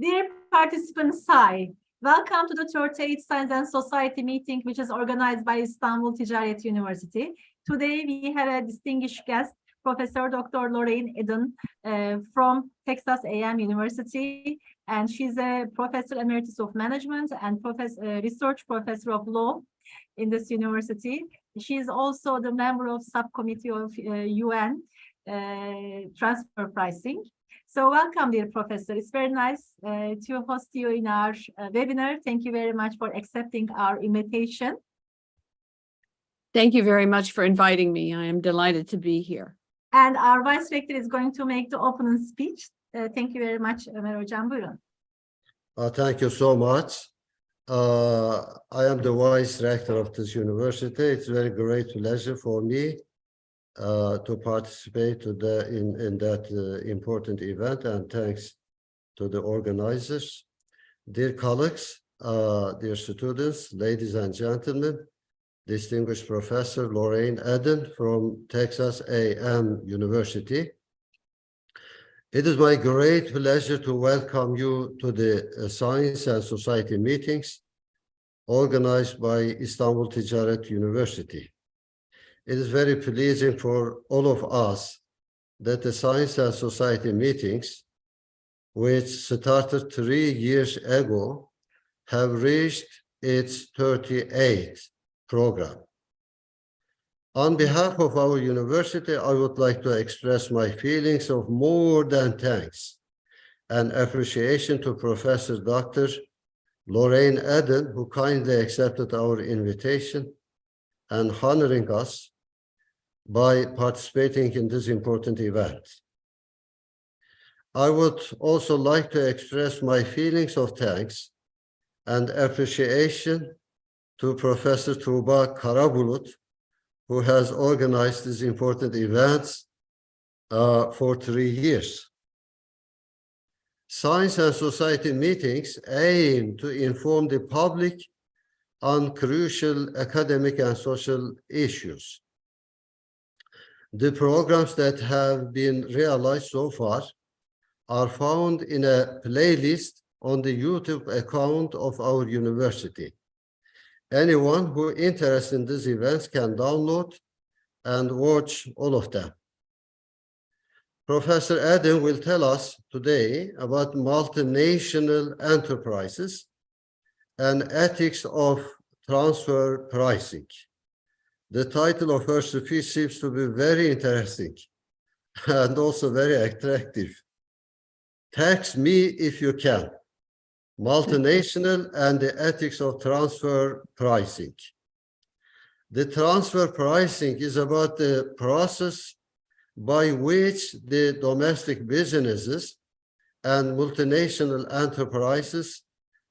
Dear participants, hi. Welcome to the 38th Science and Society meeting, which is organized by İstanbul Ticaret University. Today, we have a distinguished guest, Professor Dr. Lorraine Eden'ı from Texas A&M University, and she's a Professor Emeritus of Management and Research Professor of Law in this university. She is also the member of Subcommittee of UN Transfer Pricing. So welcome, dear Professor. It's very nice to host you in our webinar. Thank you very much for accepting our invitation. Thank you very much for inviting me. I am delighted to be here. And our Vice Rector is going to make the opening speech. Thank you very much, Ömer Hocam. Buyurun. Thank you so much. I am the Vice Rector of this university. It's a very great pleasure for me to participate in that important event, and thanks to the organizers. Dear colleagues, dear students, ladies and gentlemen, distinguished Professor Lorraine Eden'ı from Texas A&M University. It is my great pleasure to welcome you to the Science and Society meetings organized by İstanbul Ticaret University. It is very pleasing for all of us that the Science and Society meetings, which started 3 years ago, have reached its 38th program. On behalf of our university, I would like to express my feelings of more than thanks and appreciation to Professor Dr. Lorraine Eden'ı, who kindly accepted our invitation and honoring us by participating in this important event. I would also like to express my feelings of thanks and appreciation to Professor Tuğba Karabulut, who has organized these important events for 3 years. Science and Society meetings aim to inform the public on crucial academic and social issues. The programs that have been realized so far are found in a playlist on the YouTube account of our university. Anyone who is interested in these events can download and watch all of them. Professor Eden'ı will tell us today about multinational enterprises and ethics of transfer pricing. The title of her speech seems to be very interesting and also very attractive. Tax me if you can. Multinational and the ethics of transfer pricing. The transfer pricing is about the process by which the domestic businesses and multinational enterprises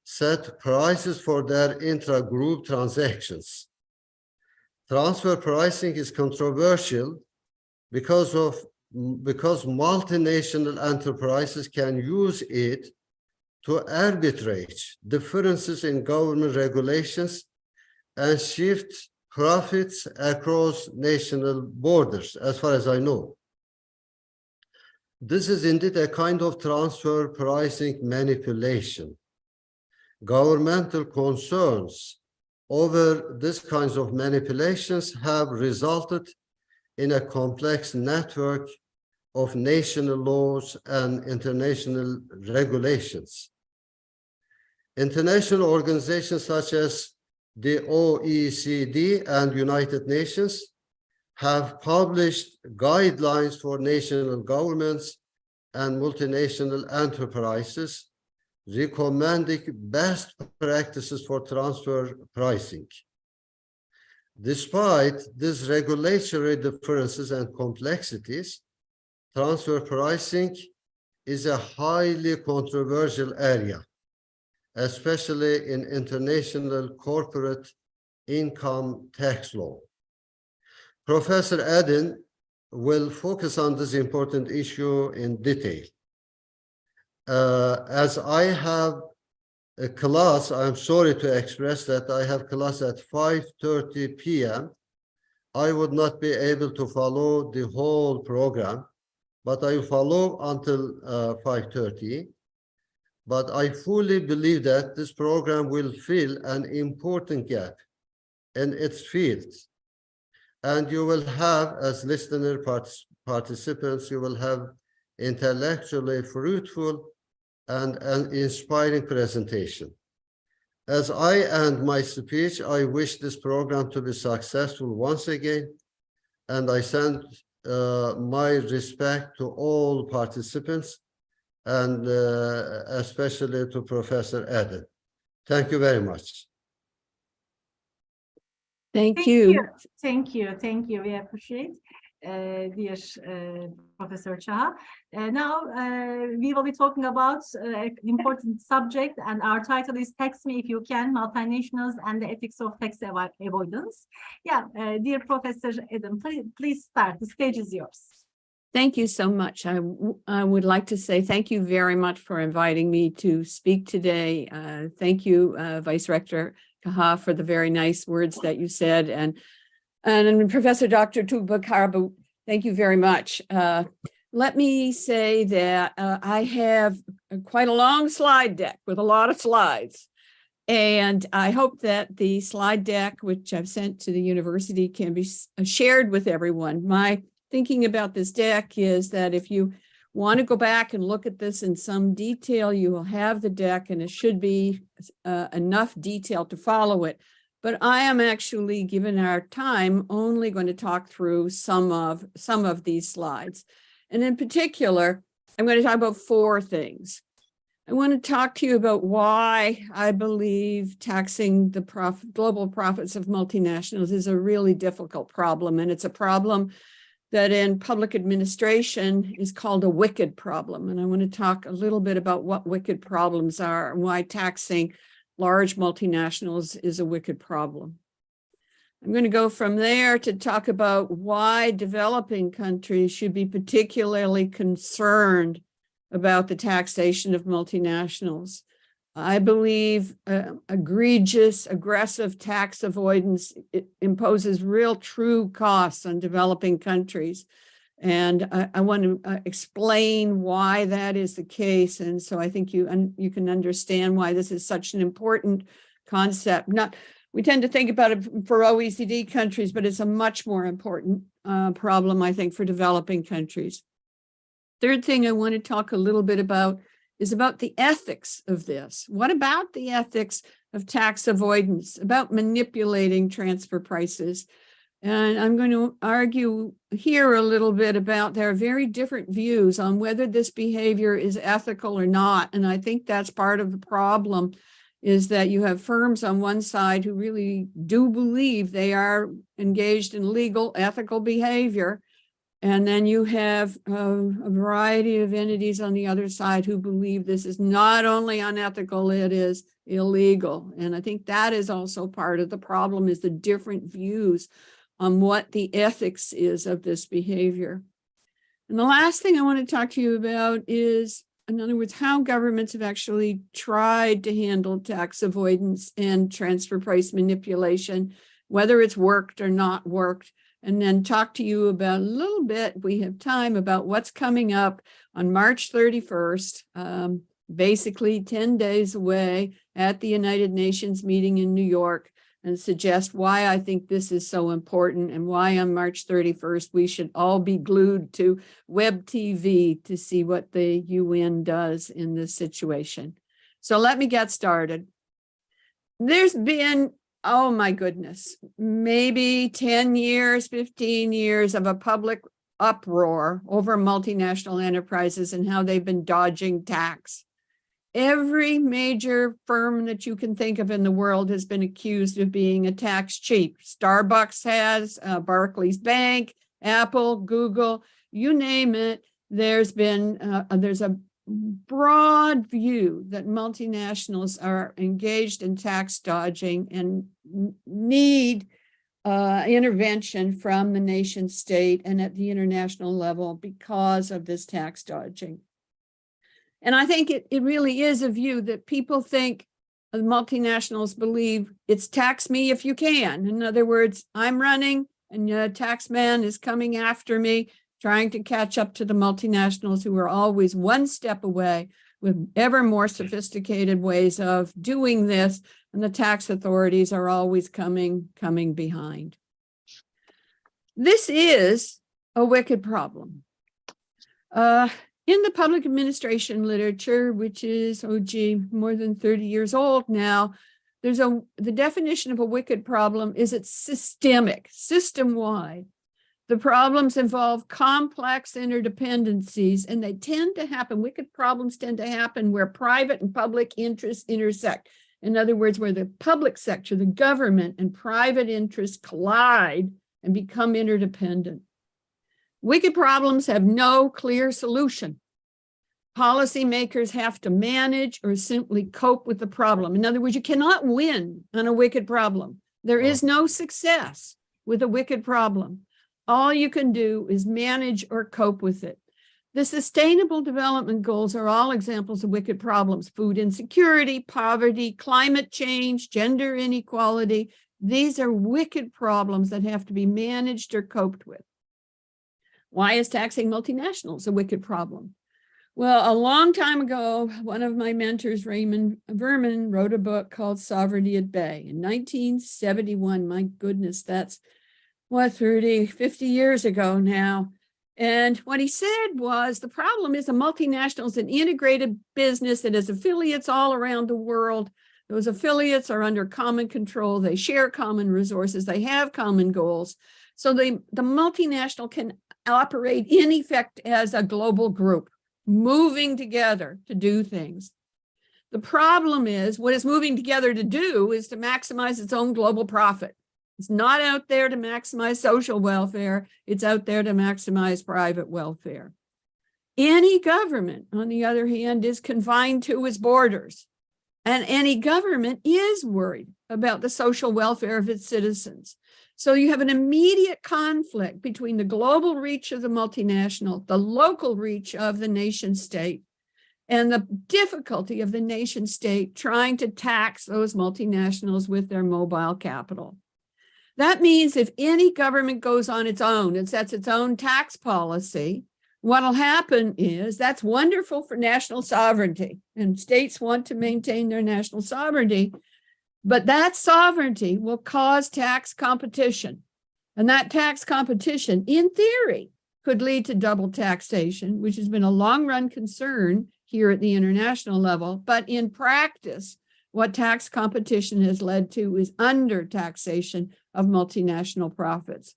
set prices for their intra-group transactions. Transfer pricing is controversial because multinational enterprises can use it to arbitrage differences in government regulations and shift profits across national borders, as far as I know. This is indeed a kind of transfer pricing manipulation. Governmental concerns over these kinds of manipulations have resulted in a complex network of national laws and international regulations. International organizations such as the OECD and United Nations have published guidelines for national governments and multinational enterprises recommending best practices for transfer pricing. Despite these regulatory differences and complexities, transfer pricing is a highly controversial area, especially in international corporate income tax law. Professor Eden'ı will focus on this important issue in detail. As I have a class, I'm sorry to express that I have class at 5:30 p.m. I would not be able to follow the whole program, but I will follow until 5:30. but I fully believe that this program will fill an important gap in its field. And you will have, as listener participants, you will have intellectually fruitful and an inspiring presentation. As I end my speech, I wish this program to be successful once again, and I send my respect to all participants, and especially to Professor Eden. Thank you very much. Thank you. Thank you. Thank you. We appreciate, dear Professor Çaha. Now we will be talking about an important subject, and our title is Tax Me If You Can, Multinationals and the Ethics of Tax Avoidance. Yeah, dear Professor Eden, please start. The stage is yours. Thank you so much. I would like to say thank you very much for inviting me to speak today. Thank you, Vice Rector Çaha, for the very nice words that you said. And Professor Dr. Tuğba Karabu, thank you very much. Let me say that I have quite a long slide deck with a lot of slides. And I hope that the slide deck, which I've sent to the university, can be shared with everyone. My thinking about this deck is that if you want to go back and look at this in some detail, you will have the deck, and it should be enough detail to follow it. But I am actually, given our time, only going to talk through some of these slides. And in particular, I'm going to talk about four things. I want to talk to you about why I believe taxing the global profits of multinationals is a really difficult problem. And it's a problem that in public administration is called a wicked problem. And I want to talk a little bit about what wicked problems are and why taxing large multinationals is a wicked problem. I'm going to go from there to talk about why developing countries should be particularly concerned about the taxation of multinationals. I believe egregious, aggressive tax avoidance imposes real true costs on developing countries. And I want to explain why that is the case. And so I think you can understand why this is such an important concept. We tend to think about it for OECD countries, but it's a much more important problem, I think, for developing countries. Third thing I want to talk a little bit about is about the ethics of this. What about the ethics of tax avoidance, about manipulating transfer prices? And I'm going to argue here a little bit about there are very different views on whether this behavior is ethical or not. And I think that's part of the problem, is that you have firms on one side who really do believe they are engaged in legal, ethical behavior. And then you have a variety of entities on the other side who believe this is not only unethical, it is illegal. And I think that is also part of the problem, is the different views on what the ethics is of this behavior. And the last thing I want to talk to you about is, in other words, how governments have actually tried to handle tax avoidance and transfer price manipulation, whether it's worked or not worked. And then talk to you about a little bit, we have time, about what's coming up on March 31st, basically 10 days away, at the United Nations meeting in New York, and suggest why I think this is so important and why on March 31st we should all be glued to web TV to see what the UN does in this situation. So let me get started. There's been, oh my goodness, maybe 10 years, 15 years of a public uproar over multinational enterprises and how they've been dodging tax. Every major firm that you can think of in the world has been accused of being a tax cheat. Starbucks has, Barclays Bank, Apple, Google, you name it. There's a broad view that multinationals are engaged in tax dodging and need intervention from the nation state and at the international level because of this tax dodging. And I think it really is a view that people think multinationals believe it's tax me if you can. In other words, I'm running and a tax man is coming after me, trying to catch up to the multinationals who are always one step away with ever more sophisticated ways of doing this, and the tax authorities are always coming behind. This is a wicked problem. In the public administration literature, which is, more than 30 years old now, the definition of a wicked problem is it's systemic, system-wide. The problems involve complex interdependencies, and they tend to happen, wicked problems tend to happen where private and public interests intersect. In other words, where the public sector, the government, and private interests collide and become interdependent. Wicked problems have no clear solution. Policymakers have to manage or simply cope with the problem. In other words, you cannot win on a wicked problem. There is no success with a wicked problem. All you can do is manage or cope with it. The Sustainable Development Goals are all examples of wicked problems: food insecurity, poverty, climate change, gender inequality. These are wicked problems that have to be managed or coped with. Why is taxing multinationals a wicked problem? Well, a long time ago, one of my mentors, Raymond Verman, wrote a book called Sovereignty at Bay in 1971. My goodness, that's 50 years ago now. And what he said was the problem is a multinational is an integrated business that has affiliates all around the world. Those affiliates are under common control. They share common resources. They have common goals. So the multinational can operate in effect as a global group, moving together to do things. The problem is what it's moving together to do is to maximize its own global profit. It's not out there to maximize social welfare. It's out there to maximize private welfare. Any government, on the other hand, is confined to its borders. And any government is worried about the social welfare of its citizens. So you have an immediate conflict between the global reach of the multinational, the local reach of the nation state, and the difficulty of the nation state trying to tax those multinationals with their mobile capital. That means if any government goes on its own and sets its own tax policy, what'll happen is that's wonderful for national sovereignty, and states want to maintain their national sovereignty, but that sovereignty will cause tax competition. And that tax competition, in theory, could lead to double taxation, which has been a long-run concern here at the international level. But in practice, what tax competition has led to is under taxation of multinational profits.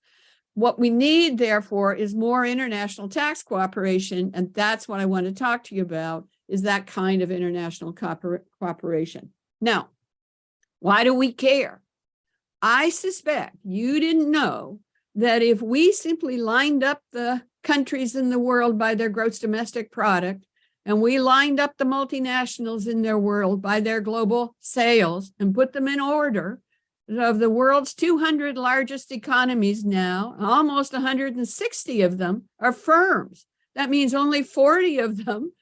What we need, therefore, is more international tax cooperation, and that's what I want to talk to you about, is that kind of international cooperation. Now, why do we care? I suspect you didn't know that if we simply lined up the countries in the world by their gross domestic product, and we lined up the multinationals in their world by their global sales and put them in order, of the world's 200 largest economies now, almost 160 of them are firms. That means only 40 of them,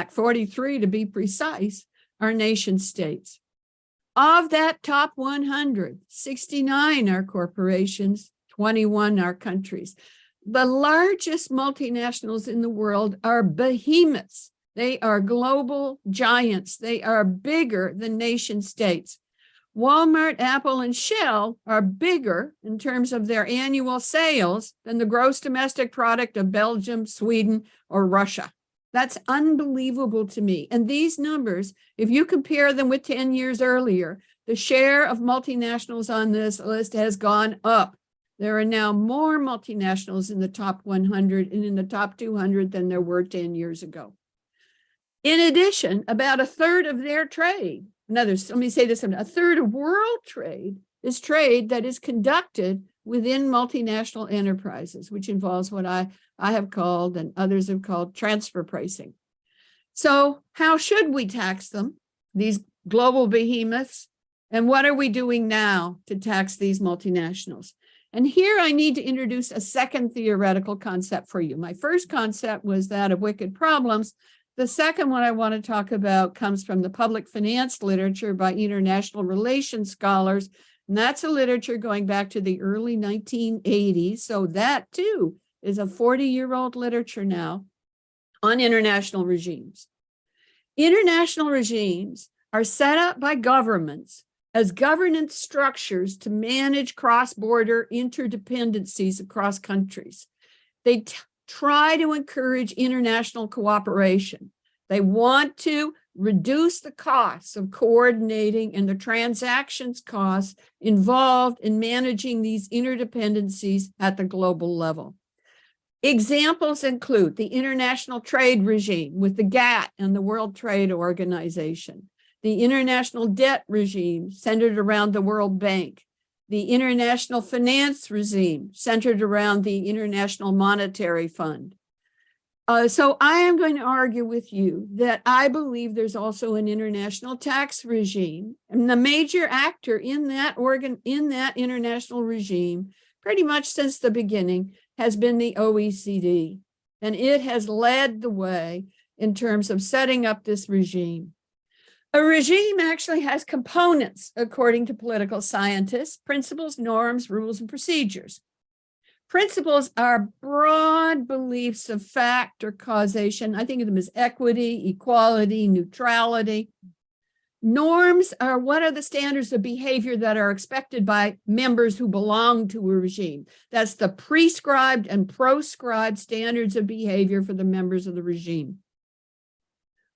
43 to be precise, are nation states. Of that top 100, 69 are corporations, 21 are countries. The largest multinationals in the world are behemoths. They are global giants. They are bigger than nation states. Walmart, Apple, and Shell are bigger in terms of their annual sales than the gross domestic product of Belgium, Sweden, or Russia. That's unbelievable to me. And these numbers, if you compare them with 10 years earlier, the share of multinationals on this list has gone up. There are now more multinationals in the top 100 and in the top 200 than there were 10 years ago. In addition, about a third of their trade, let me say this, a third of world trade is trade that is conducted within multinational enterprises, which involves what I have called and others have called transfer pricing. So how should we tax them, these global behemoths? And what are we doing now to tax these multinationals? And here I need to introduce a second theoretical concept for you. My first concept was that of wicked problems. The second one I want to talk about comes from the public finance literature by international relations scholars. And that's a literature going back to the early 1980s. So that too is a 40-year-old literature now on international regimes. International regimes are set up by governments as governance structures to manage cross-border interdependencies across countries. They try to encourage international cooperation. They want to reduce the costs of coordinating and the transactions costs involved in managing these interdependencies at the global level. Examples include the international trade regime with the GATT and the World Trade Organization, the international debt regime centered around the World Bank, the international finance regime centered around the International Monetary Fund. So I am going to argue with you that I believe there's also an international tax regime, and the major actor in that international regime, pretty much since the beginning, has been the OECD, and it has led the way in terms of setting up this regime. A regime actually has components, according to political scientists: principles, norms, rules, and procedures. Principles are broad beliefs of fact or causation. I think of them as equity, equality, neutrality. Norms are what are the standards of behavior that are expected by members who belong to a regime. That's the prescribed and proscribed standards of behavior for the members of the regime.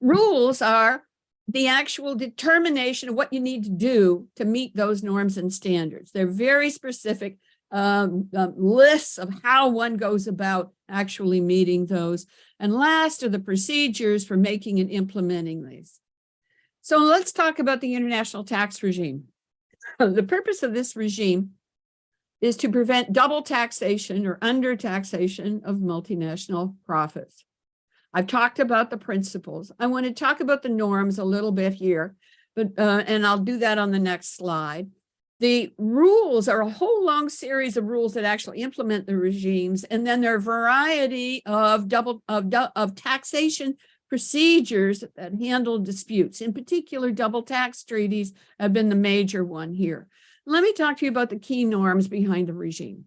Rules are the actual determination of what you need to do to meet those norms and standards. They're very specific lists of how one goes about actually meeting those. And last are the procedures for making and implementing these. So let's talk about the international tax regime. The purpose of this regime is to prevent double taxation or under taxation of multinational profits. I've talked about the principles. I want to talk about the norms a little bit here, but and I'll do that on the next slide. The rules are a whole long series of rules that actually implement the regimes, and then there are a variety of taxation procedures that handle disputes. In particular, double tax treaties have been the major one here. Let me talk to you about the key norms behind the regime.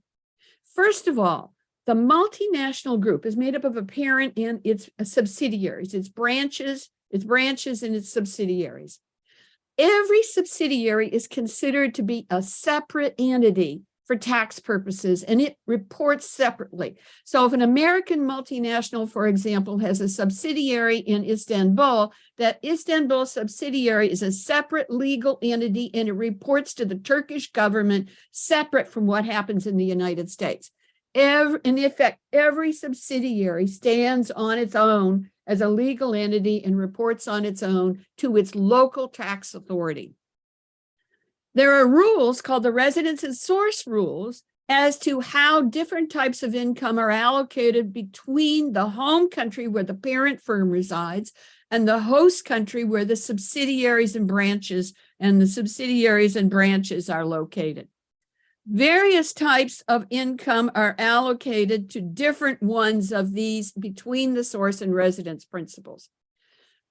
First of all, the multinational group is made up of a parent and its subsidiaries, its branches and its subsidiaries. Every subsidiary is considered to be a separate entity for tax purposes, and it reports separately. So if an American multinational, for example, has a subsidiary in Istanbul, that Istanbul subsidiary is a separate legal entity, and it reports to the Turkish government separate from what happens in the United States. In effect, every subsidiary stands on its own as a legal entity and reports on its own to its local tax authority. There are rules called the residence and source rules as to how different types of income are allocated between the home country where the parent firm resides and the host country where the subsidiaries and branches are located. Various types of income are allocated to different ones of these between the source and residence principles.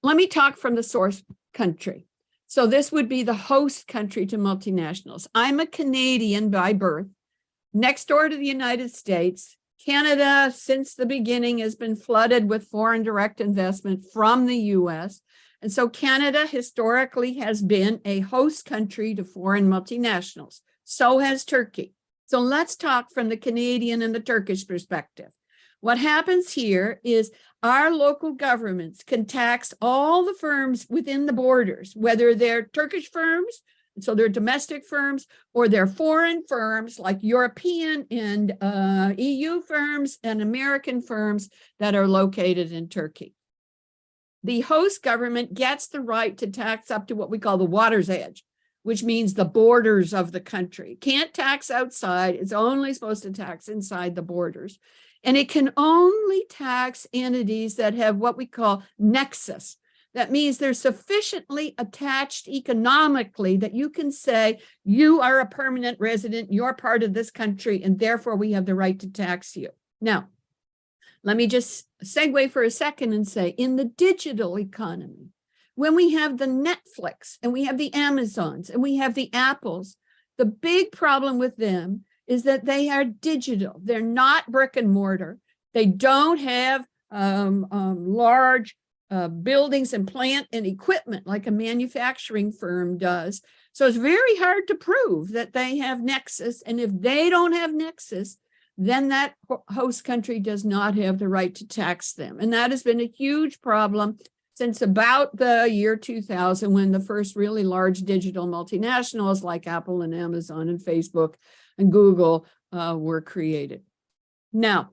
Let me talk from the source country. So this would be the host country to multinationals. I'm a Canadian by birth, next door to the United States. Canada, since the beginning, has been flooded with foreign direct investment from the US. And so Canada historically has been a host country to foreign multinationals. So has Turkey. So let's talk from the Canadian and the Turkish perspective. What happens here is our local governments can tax all the firms within the borders, whether they're Turkish firms, so they're domestic firms, or they're foreign firms like European and EU firms and American firms that are located in Turkey. The host government gets the right to tax up to what we call the water's edge, which means the borders of the country. Can't tax outside. It's only supposed to tax inside the borders. And it can only tax entities that have what we call nexus. That means they're sufficiently attached economically that you can say, you are a permanent resident, you're part of this country, and therefore we have the right to tax you. Now, let me just segue for a second and say, in the digital economy, when we have the Netflix and we have the Amazons and we have the Apples, the big problem with them is that they are digital. They're not brick and mortar. They don't have large buildings and plant and equipment like a manufacturing firm does. So it's very hard to prove that they have nexus. And if they don't have nexus, then that host country does not have the right to tax them. And that has been a huge problem since about the year 2000, when the first really large digital multinationals like Apple and Amazon and Facebook and Google were created. Now,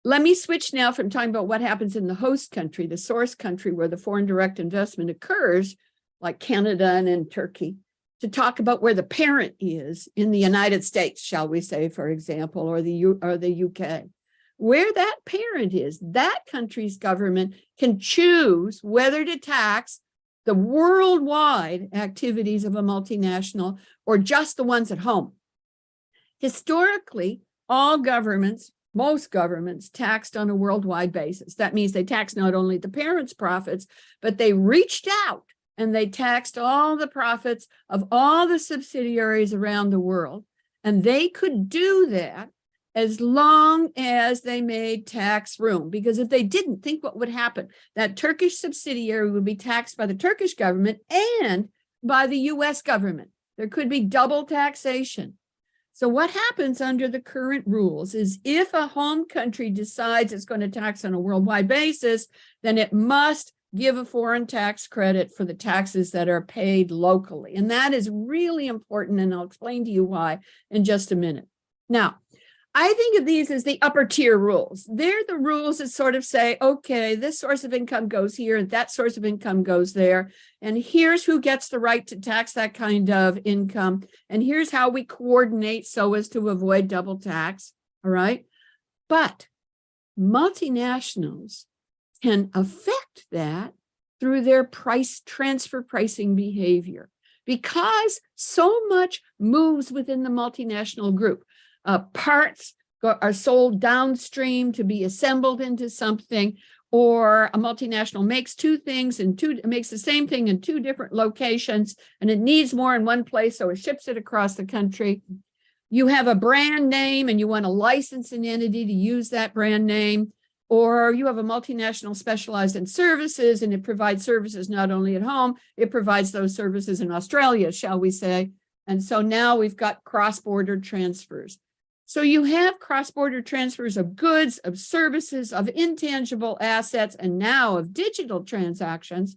let me switch now from talking about what happens in the host country, the source country where the foreign direct investment occurs, like Canada and in Turkey, to talk about where the parent is in the United States, shall we say, for example, or the UK. Where that parent is, that country's government can choose whether to tax the worldwide activities of a multinational or just the ones at home. Historically, all governments, most governments, taxed on a worldwide basis. That means they taxed not only the parent's profits, but they reached out and they taxed all the profits of all the subsidiaries around the world. And they could do that as long as they made tax room, because if they didn't, think what would happen. That Turkish subsidiary would be taxed by the Turkish government and by the US government. There could be double taxation. So what happens under the current rules is if a home country decides it's going to tax on a worldwide basis, then it must give a foreign tax credit for the taxes that are paid locally. And that is really important, and I'll explain to you why in just a minute. Now, I think of these as the upper tier rules. They're the rules that sort of say, okay, this source of income goes here and that source of income goes there. And here's who gets the right to tax that kind of income. And here's how we coordinate so as to avoid double tax. All right. But multinationals can affect that through their price transfer pricing behavior, because so much moves within the multinational group. Parts are sold downstream to be assembled into something, or a multinational makes makes the same thing in two different locations, and it needs more in one place, so it ships it across the country. You have a brand name and you want to license an entity to use that brand name, or you have a multinational specialized in services and it provides services not only at home, it provides those services in Australia, shall we say. And so now we've got cross-border transfers. So you have cross-border transfers of goods, of services, of intangible assets, and now of digital transactions.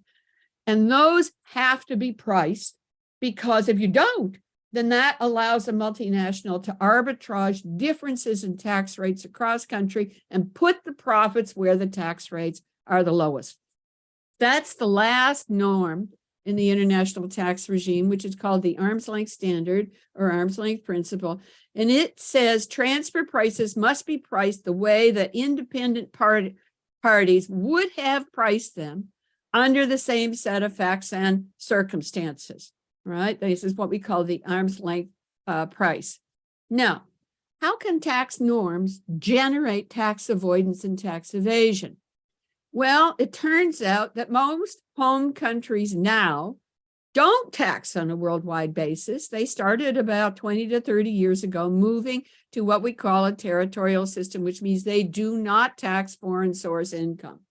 And those have to be priced, because if you don't, then that allows a multinational to arbitrage differences in tax rates across country and put the profits where the tax rates are the lowest. That's the last norm in the international tax regime, which is called the arm's length standard or arm's length principle. And it says transfer prices must be priced the way that independent parties would have priced them under the same set of facts and circumstances, right? This is what we call the arm's length price. Now, how can tax norms generate tax avoidance and tax evasion? Well, it turns out that most home countries now don't tax on a worldwide basis. They started about 20 to 30 years ago, moving to what we call a territorial system, which means they do not tax foreign source income.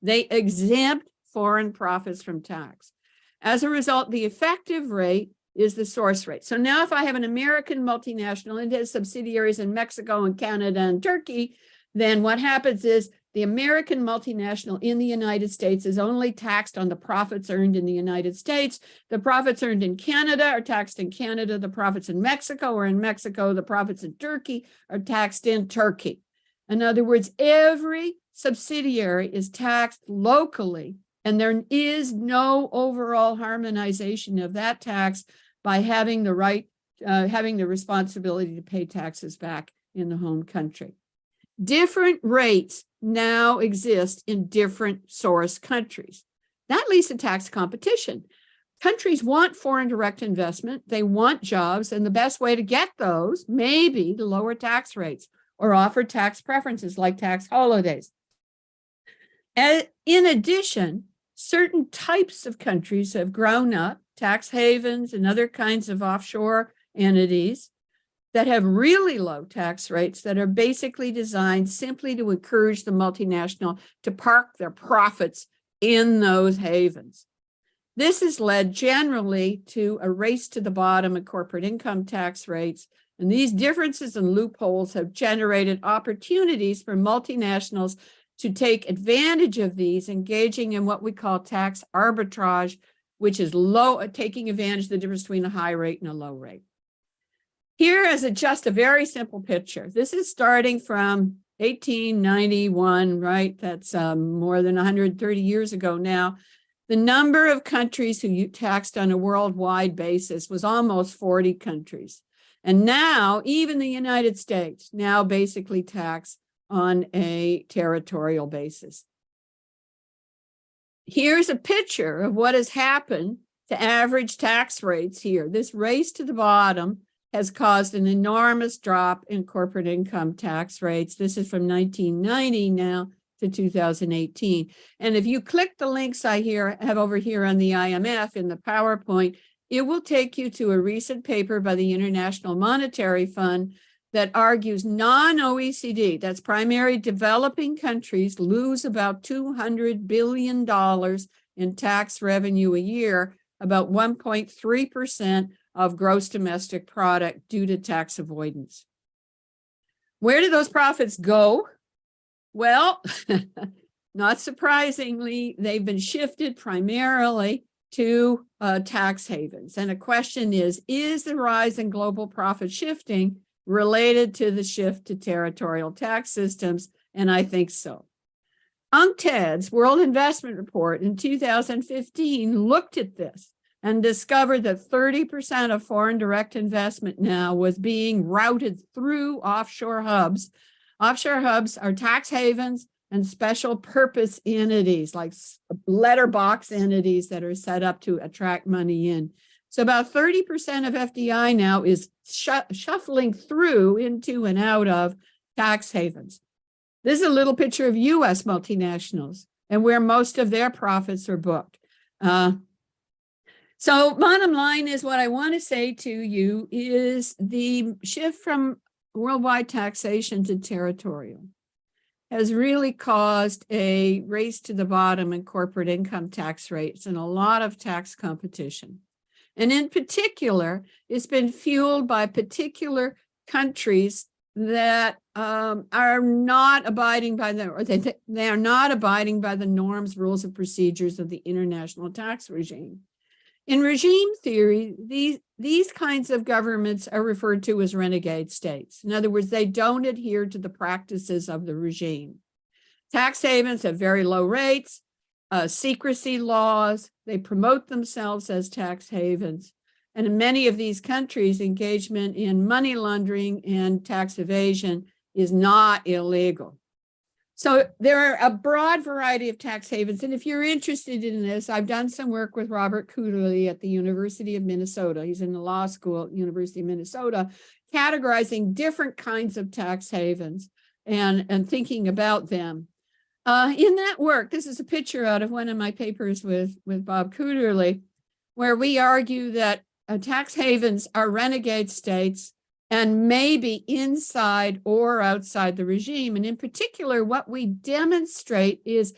They exempt foreign profits from tax. As a result, the effective rate is the source rate. So now if I have an American multinational and it has subsidiaries in Mexico and Canada and Turkey, then what happens is the American multinational in the United States is only taxed on the profits earned in the United States. The profits earned in Canada are taxed in Canada. The profits in Mexico are in Mexico. The profits in Turkey are taxed in Turkey. In other words, every subsidiary is taxed locally, and there is no overall harmonization of that tax by having the right, having the responsibility to pay taxes back in the home country. Different rates now exist in different source countries. That leads to tax competition. Countries want foreign direct investment, they want jobs, and the best way to get those may be to lower tax rates or offer tax preferences like tax holidays. And in addition, certain types of countries have grown up, tax havens and other kinds of offshore entities, that have really low tax rates that are basically designed simply to encourage the multinational to park their profits in those havens. This has led generally to a race to the bottom in corporate income tax rates, and these differences and loopholes have generated opportunities for multinationals to take advantage of these, engaging in what we call tax arbitrage, which is taking advantage of the difference between a high rate and a low rate. Here is just a very simple picture. This is starting from 1891, right? That's more than 130 years ago now. The number of countries who taxed on a worldwide basis was almost 40 countries. And now even the United States now basically tax on a territorial basis. Here's a picture of what has happened to average tax rates here. This race to the bottom has caused an enormous drop in corporate income tax rates. This is from 1990 now to 2018. And if you click the links I have over here on the IMF in the PowerPoint, it will take you to a recent paper by the International Monetary Fund that argues non-OECD, that's primary developing countries, lose about $200 billion in tax revenue a year, about 1.3% of gross domestic product due to tax avoidance. Where do those profits go? Well, not surprisingly, they've been shifted primarily to tax havens. And the question is the rise in global profit shifting related to the shift to territorial tax systems? And I think so. UNCTAD's World Investment Report in 2015 looked at this and discovered that 30% of foreign direct investment now was being routed through offshore hubs. Offshore hubs are tax havens and special purpose entities like letterbox entities that are set up to attract money in. So about 30% of FDI now is shuffling through into and out of tax havens. This is a little picture of US multinationals and where most of their profits are booked. So bottom line is what I want to say to you is the shift from worldwide taxation to territorial has really caused a race to the bottom in corporate income tax rates and a lot of tax competition. And in particular, it's been fueled by particular countries that are not abiding by the, or they are not abiding by the norms, rules, and procedures of the international tax regime. In regime theory, these kinds of governments are referred to as renegade states. In other words, they don't adhere to the practices of the regime. Tax havens have very low rates, secrecy laws, they promote themselves as tax havens. And in many of these countries, engagement in money laundering and tax evasion is not illegal. So there are a broad variety of tax havens. And if you're interested in this, I've done some work with Robert Kuderly at the University of Minnesota. He's in the law school at University of Minnesota, categorizing different kinds of tax havens and thinking about them. In that work, this is a picture out of one of my papers with Bob Kuderly, where we argue that tax havens are renegade states and maybe inside or outside the regime. And in particular, what we demonstrate is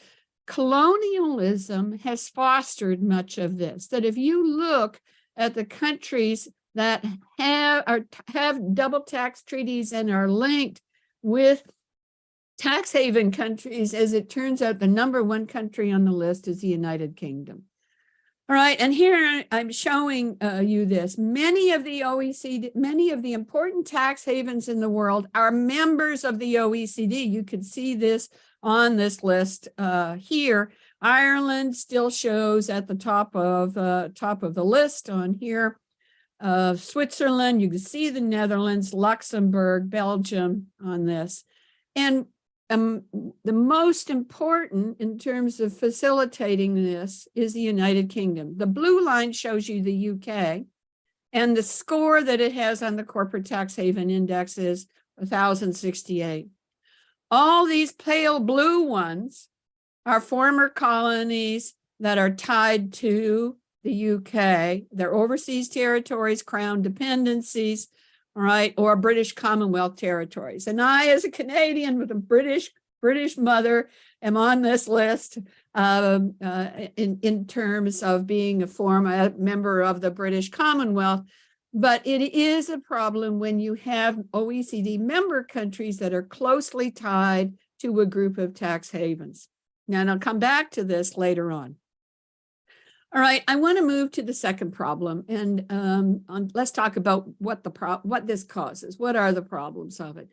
colonialism has fostered much of this, that if you look at the countries that have double tax treaties and are linked with tax haven countries, as it turns out, the number one country on the list is the United Kingdom. All right, and here I'm showing you this. Many of the OECD, many of the important tax havens in the world are members of the OECD. You can see this on this list here. Ireland still shows at the top of the list on here. Switzerland, you can see the Netherlands, Luxembourg, Belgium on this. And the most important in terms of facilitating this is the United Kingdom. The blue line shows you the UK, and the score that it has on the corporate tax haven index is 1,068. All these pale blue ones are former colonies that are tied to the UK. They're overseas territories, crown dependencies. all right, or British Commonwealth territories. And I, as a Canadian with a British mother, am on this list in terms of being a former member of the British Commonwealth. But it is a problem when you have OECD member countries that are closely tied to a group of tax havens. Now, and I'll come back to this later on. All right, I want to move to the second problem, and let's talk about what this causes. What are the problems of it?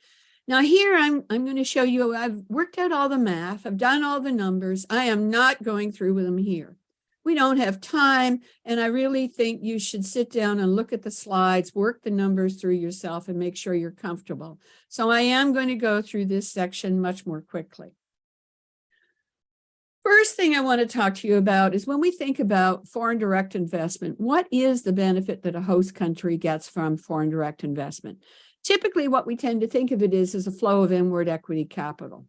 Now, here I'm going to show you. I've worked out all the math. I've done all the numbers. I am not going through with them here. We don't have time, and I really think you should sit down and look at the slides, work the numbers through yourself, and make sure you're comfortable. So I am going to go through this section much more quickly. First thing I want to talk to you about is when we think about foreign direct investment, what is the benefit that a host country gets from foreign direct investment? Typically, what we tend to think of it is a flow of inward equity capital.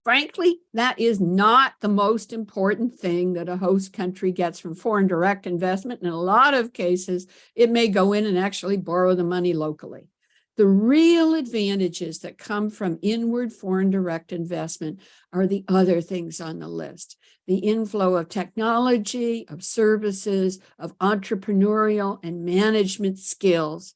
Frankly, that is not the most important thing that a host country gets from foreign direct investment. In a lot of cases, it may go in and actually borrow the money locally. The real advantages that come from inward foreign direct investment are the other things on the list. The inflow of technology, of services, of entrepreneurial and management skills,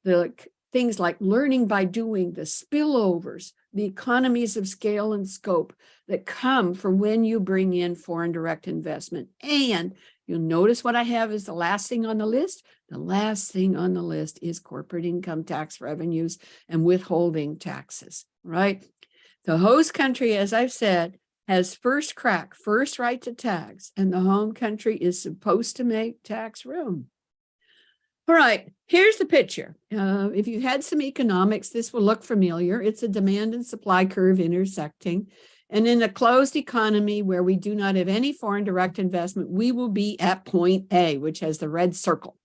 the things like learning by doing, the spillovers, the economies of scale and scope that come from when you bring in foreign direct investment. And you'll notice what I have is the last thing on the list. The last thing on the list is corporate income tax revenues and withholding taxes, right? The host country, as I've said, has first crack, first right to tax, and the home country is supposed to make tax room. All right, here's the picture. If you had some economics, this will look familiar. It's a demand and supply curve intersecting. And in a closed economy where we do not have any foreign direct investment, we will be at point A, which has the red circle.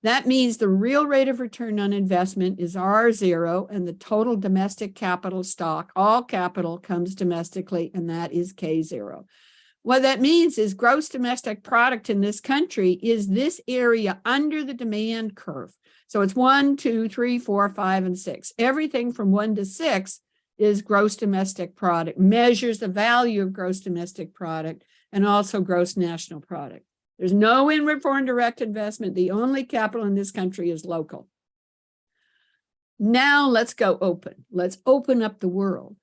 That means the real rate of return on investment is R0, and the total domestic capital stock, all capital comes domestically, and that is K0. What that means is gross domestic product in this country is this area under the demand curve. So it's 1, 2, 3, 4, 5, and 6. Everything from 1 to 6 is gross domestic product, measures the value of gross domestic product and also gross national product. There's no inward foreign direct investment. The only capital in this country is local. Now let's go open. Let's open up the world.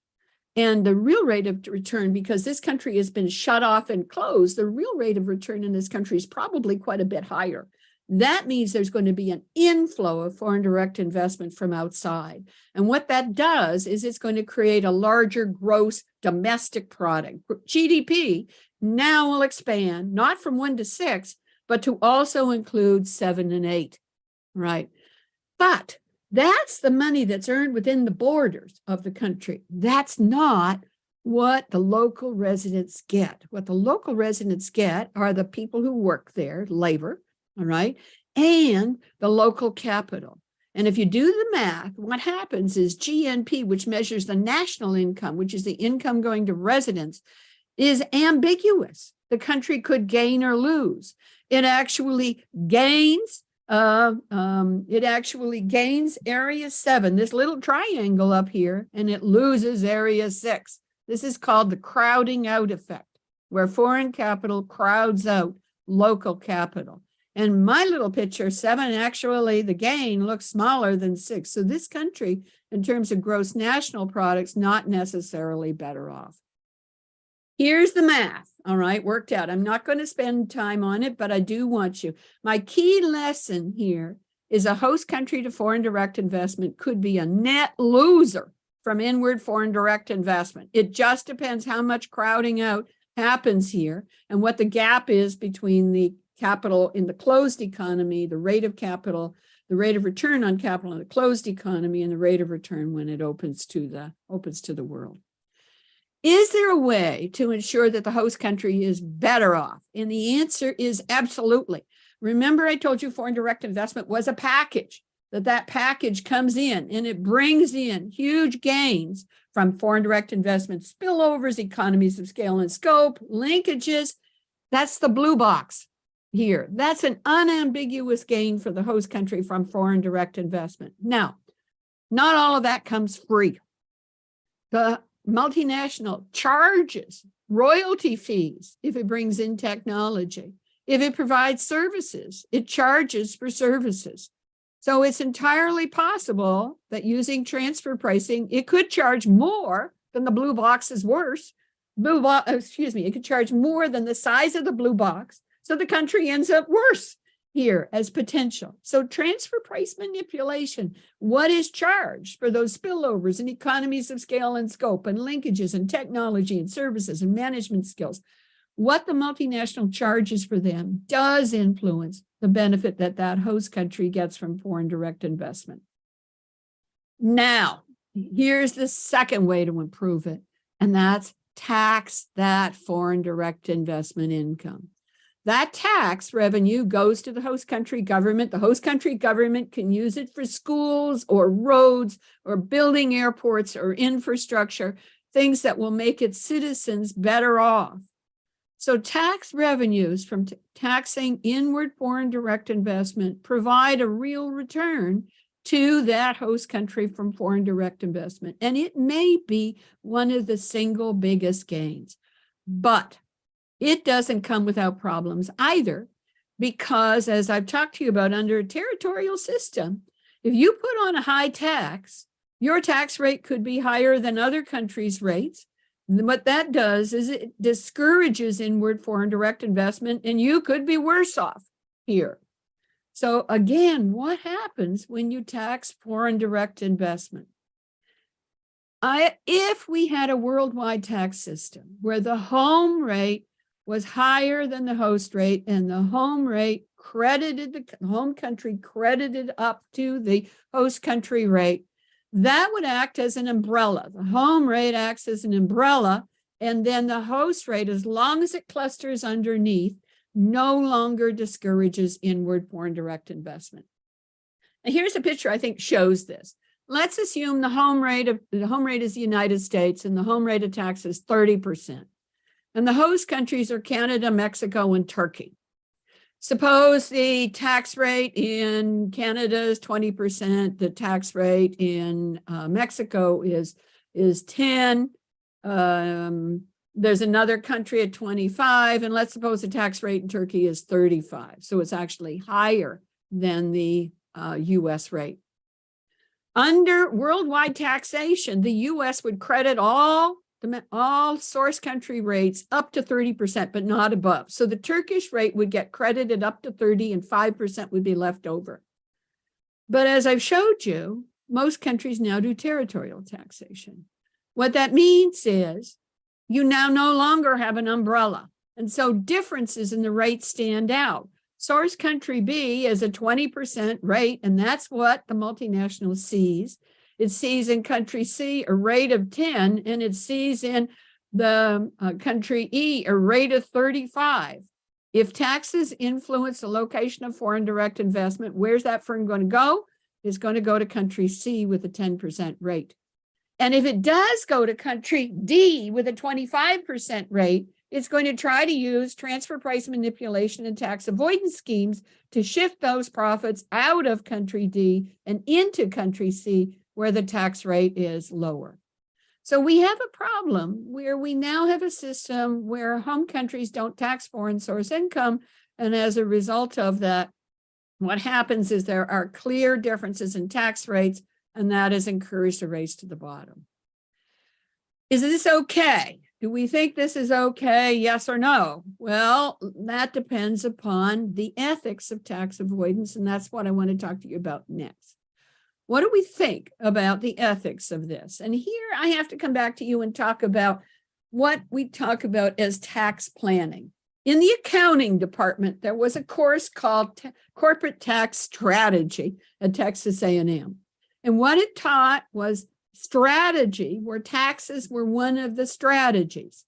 And the real rate of return, because this country has been shut off and closed, the real rate of return in this country is probably quite a bit higher. That means there's going to be an inflow of foreign direct investment from outside. And what that does is it's going to create a larger gross domestic product. GDP now will expand, not from 1 to 6, but to also include 7 and 8, right? But that's the money that's earned within the borders of the country. That's not what the local residents get. What the local residents get are the people who work there, labor, all right, and the local capital. And if you do the math, what happens is GNP, which measures the national income, which is the income going to residents, is ambiguous. The country could gain or lose. It actually gains area 7, this little triangle up here, and it loses area 6. This is called the crowding out effect, where foreign capital crowds out local capital. And my little picture, 7, actually the gain looks smaller than 6. So this country, in terms of gross national products, not necessarily better off. Here's the math, all right, worked out. I'm not going to spend time on it, but I do want you. My key lesson here is a host country to foreign direct investment could be a net loser from inward foreign direct investment. It just depends how much crowding out happens here and what the gap is between the capital in the closed economy, the rate of capital, the rate of return on capital in the closed economy, and the rate of return when it opens to the world. Is there a way to ensure that the host country is better off? And the answer is absolutely. Remember, I told you foreign direct investment was a package, that package comes in and it brings in huge gains from foreign direct investment, spillovers, economies of scale and scope, linkages. That's the blue box. here. That's an unambiguous gain for the host country from foreign direct investment. Now, not all of that comes free. The multinational charges royalty fees if it brings in technology. If it provides services, it charges for services. So it's entirely possible that using transfer pricing, it could charge more than the blue box is worth. It could charge more than the size of the blue box. So the country ends up worse here as potential. So transfer price manipulation, what is charged for those spillovers and economies of scale and scope and linkages and technology and services and management skills, what the multinational charges for them does influence the benefit that that host country gets from foreign direct investment. Now, here's the second way to improve it, and that's tax that foreign direct investment income. That tax revenue goes to the host country government. The host country government can use it for schools or roads or building airports or infrastructure, things that will make its citizens better off. So tax revenues from taxing inward foreign direct investment provide a real return to that host country from foreign direct investment. And it may be one of the single biggest gains, but it doesn't come without problems either, because as I've talked to you about under a territorial system, if you put on a high tax, your tax rate could be higher than other countries' rates. What that does is it discourages inward foreign direct investment, and you could be worse off here. So again, what happens when you tax foreign direct investment? If we had a worldwide tax system where the home rate was higher than the host rate and the home rate credited, the home country credited up to the host country rate, that would act as an umbrella. The home rate acts as an umbrella, and then the host rate, as long as it clusters underneath, no longer discourages inward foreign direct investment. And here's a picture I think shows this. Let's assume the home rate is the United States, and the home rate of tax is 30%. And the host countries are Canada, Mexico, and Turkey. Suppose the tax rate in Canada is 20%, the tax rate in Mexico is 10. There's another country at 25, and let's suppose the tax rate in Turkey is 35. So it's actually higher than the US rate. Under worldwide taxation, the US would credit all source country rates up to 30%, but not above. So the Turkish rate would get credited up to 30 and 5% would be left over. But as I've showed you, most countries now do territorial taxation. What that means is you now no longer have an umbrella. And so differences in the rates stand out. Source country B is a 20% rate, and that's what the multinational sees. It sees in country C a rate of 10, and it sees in the country E a rate of 35. If taxes influence the location of foreign direct investment, where's that firm going to go? It's going to go to country C with a 10% rate. And if it does go to country D with a 25% rate, it's going to try to use transfer price manipulation and tax avoidance schemes to shift those profits out of country D and into country C, where the tax rate is lower. So we have a problem where we now have a system where home countries don't tax foreign source income. And as a result of that, what happens is there are clear differences in tax rates, and that has encouraged a race to the bottom. Is this okay? Do we think this is okay? Yes or no? Well, that depends upon the ethics of tax avoidance, and that's what I want to talk to you about next. What do we think about the ethics of this? And here I have to come back to you and talk about what we talk about as tax planning. In the accounting department, there was a course called Corporate Tax Strategy at Texas A&M. And what it taught was strategy, where taxes were one of the strategies.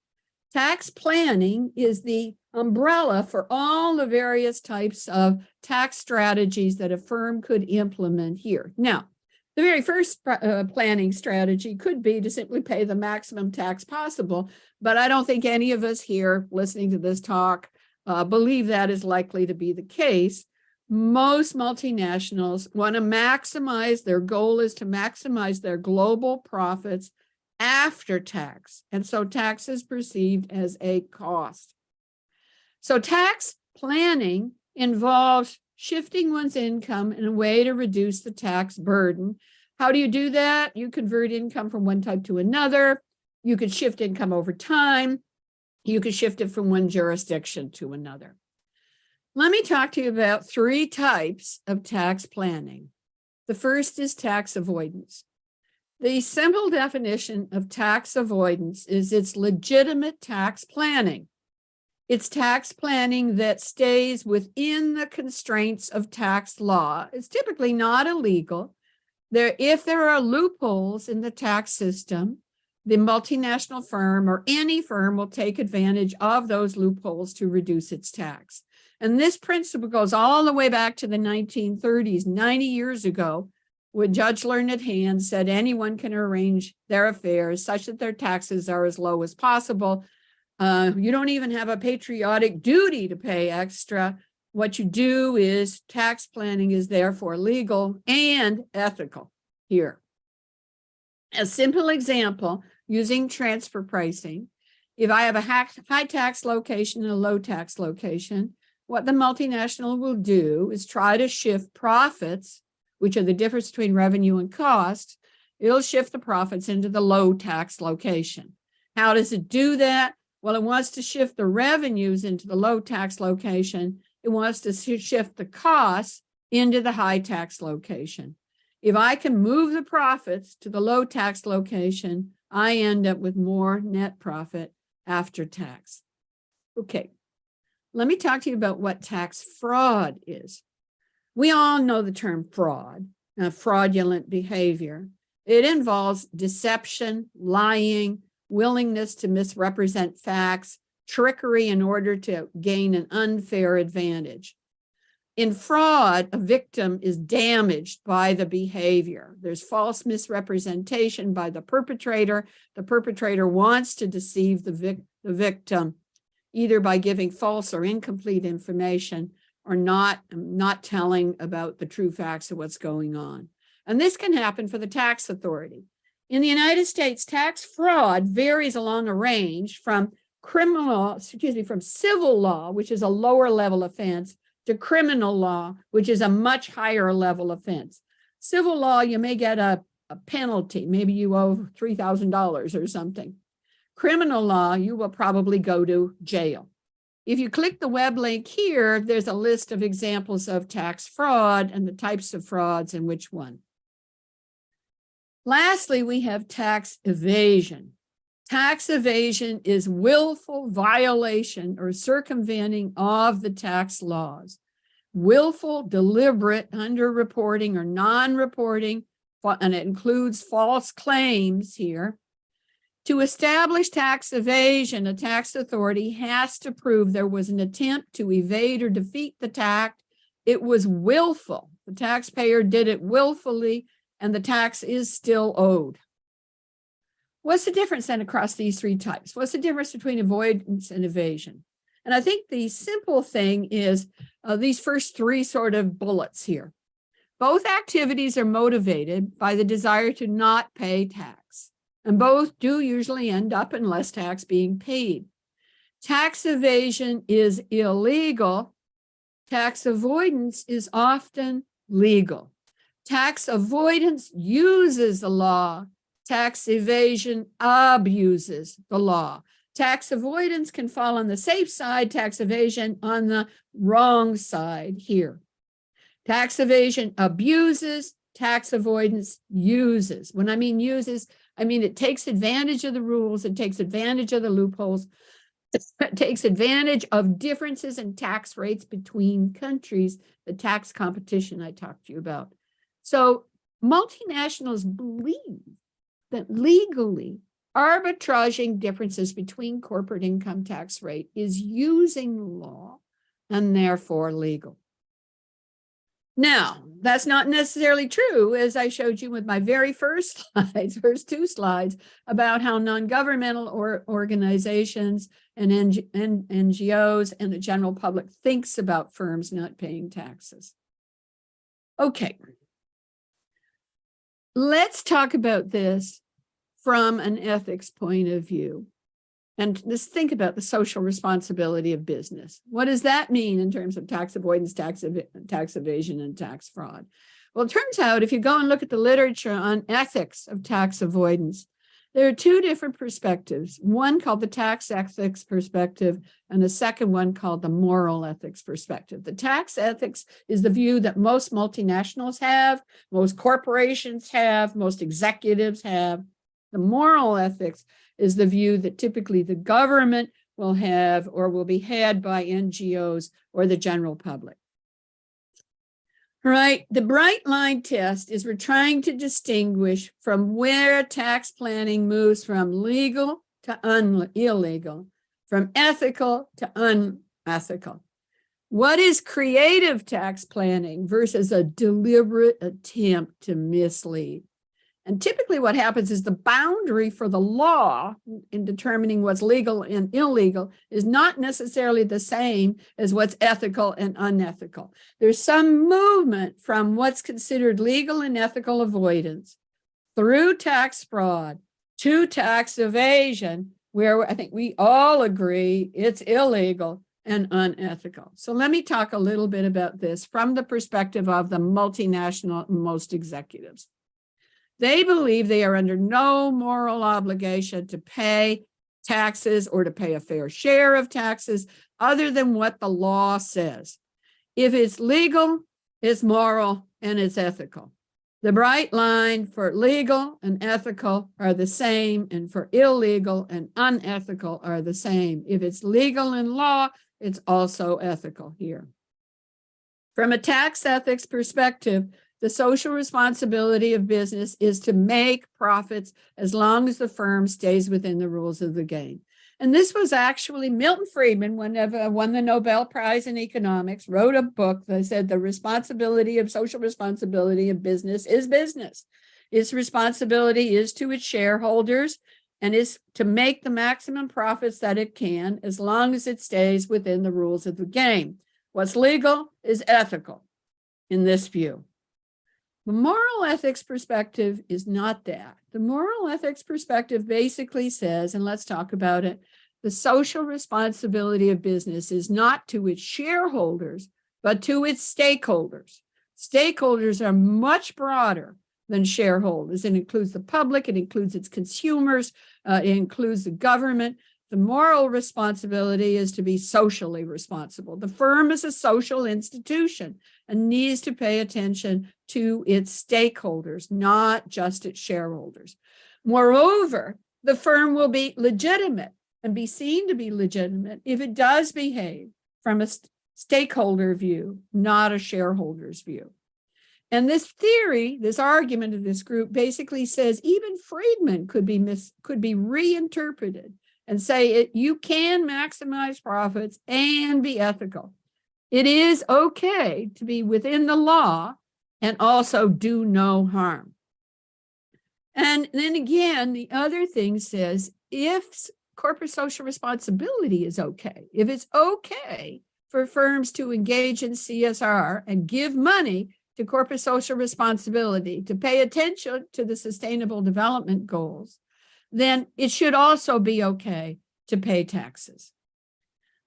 Tax planning is the umbrella for all the various types of tax strategies that a firm could implement here. Now, the very first planning strategy could be to simply pay the maximum tax possible, but I don't think any of us here listening to this talk believe that is likely to be the case. Most multinationals want to maximize, their goal is to maximize their global profits after tax. And so tax is perceived as a cost. So tax planning involves shifting one's income in a way to reduce the tax burden. How do you do that? You convert income from one type to another. You could shift income over time. You could shift it from one jurisdiction to another. Let me talk to you about three types of tax planning. The first is tax avoidance. The simple definition of tax avoidance is it's legitimate tax planning. It's tax planning that stays within the constraints of tax law. It's typically not illegal. If there are loopholes in the tax system, the multinational firm or any firm will take advantage of those loopholes to reduce its tax. And this principle goes all the way back to the 1930s, 90 years ago, when Judge Learned Hand said anyone can arrange their affairs such that their taxes are as low as possible. You don't even have a patriotic duty to pay extra. What you do is tax planning is therefore legal and ethical here. A simple example using transfer pricing. If I have a high tax location and a low tax location, what the multinational will do is try to shift profits, which are the difference between revenue and cost. It'll shift the profits into the low tax location. How does it do that? Well, it wants to shift the revenues into the low tax location. It wants to shift the costs into the high tax location. If I can move the profits to the low tax location, I end up with more net profit after tax. Okay, let me talk to you about what tax fraud is. We all know the term fraud, fraudulent behavior. It involves deception, lying, willingness to misrepresent facts, trickery in order to gain an unfair advantage. In fraud, a victim is damaged by the behavior. There's false misrepresentation by the perpetrator. The perpetrator wants to deceive the victim, either by giving false or incomplete information or not telling about the true facts of what's going on. And this can happen for the tax authority. In the United States, tax fraud varies along a range from civil law, which is a lower level offense, to criminal law, which is a much higher level offense. Civil law, you may get a penalty. Maybe you owe $3,000 or something. Criminal law, you will probably go to jail. If you click the web link here, there's a list of examples of tax fraud and the types of frauds and which one. Lastly, we have tax evasion. Tax evasion is willful violation or circumventing of the tax laws. Willful, deliberate underreporting or non-reporting, and it includes false claims here. To establish tax evasion, a tax authority has to prove there was an attempt to evade or defeat the tax. It was willful. The taxpayer did it willfully, and the tax is still owed. What's the difference then across these three types? What's the difference between avoidance and evasion? And I think the simple thing is these first three sort of bullets here. Both activities are motivated by the desire to not pay tax, and both do usually end up in less tax being paid. Tax evasion is illegal. Tax avoidance is often legal. Tax avoidance uses the law. Tax evasion abuses the law. Tax avoidance can fall on the safe side, tax evasion on the wrong side here. Tax evasion abuses, tax avoidance uses. When I mean uses, I mean it takes advantage of the rules, it takes advantage of the loopholes, it takes advantage of differences in tax rates between countries, the tax competition I talked to you about. So multinationals believe that legally arbitraging differences between corporate income tax rate is using the law and therefore legal. Now, that's not necessarily true, as I showed you with my very first slides, first two slides, about how non-governmental organizations and NGOs and the general public thinks about firms not paying taxes. Okay. Let's talk about this from an ethics point of view. And let's think about the social responsibility of business. What does that mean in terms of tax avoidance, tax evasion, and tax fraud? Well, it turns out if you go and look at the literature on ethics of tax avoidance, there are two different perspectives, one called the tax ethics perspective and the second one called the moral ethics perspective. The tax ethics is the view that most multinationals have, most corporations have, most executives have. The moral ethics is the view that typically the government will have or will be had by NGOs or the general public. Right, the bright line test is we're trying to distinguish from where tax planning moves from legal to illegal, from ethical to unethical. What is creative tax planning versus a deliberate attempt to mislead? And typically what happens is the boundary for the law in determining what's legal and illegal is not necessarily the same as what's ethical and unethical. There's some movement from what's considered legal and ethical avoidance through tax fraud to tax evasion, where I think we all agree it's illegal and unethical. So let me talk a little bit about this from the perspective of the multinational most executives. They believe they are under no moral obligation to pay taxes or to pay a fair share of taxes other than what the law says. If it's legal, it's moral, and it's ethical. The bright line for legal and ethical are the same, and for illegal and unethical are the same. If it's legal in law, it's also ethical here. From a tax ethics perspective, the social responsibility of business is to make profits as long as the firm stays within the rules of the game. And this was actually Milton Friedman, whenever won the Nobel Prize in economics, wrote a book that said the social responsibility of business is business. Its responsibility is to its shareholders and is to make the maximum profits that it can as long as it stays within the rules of the game. What's legal is ethical in this view. The moral ethics perspective is not that. The moral ethics perspective basically says, and let's talk about it, the social responsibility of business is not to its shareholders, but to its stakeholders. Stakeholders are much broader than shareholders. It includes the public, it includes its consumers, it includes the government. The moral responsibility is to be socially responsible. The firm is a social institution and needs to pay attention to its stakeholders, not just its shareholders. Moreover, the firm will be legitimate and be seen to be legitimate if it does behave from a stakeholder view, not a shareholder's view. And this theory, this argument of this group basically says even Friedman could be reinterpreted and say you can maximize profits and be ethical. It is okay to be within the law and also do no harm. And then again, the other thing says if corporate social responsibility is okay, if it's okay for firms to engage in CSR and give money to corporate social responsibility, to pay attention to the sustainable development goals, then it should also be okay to pay taxes.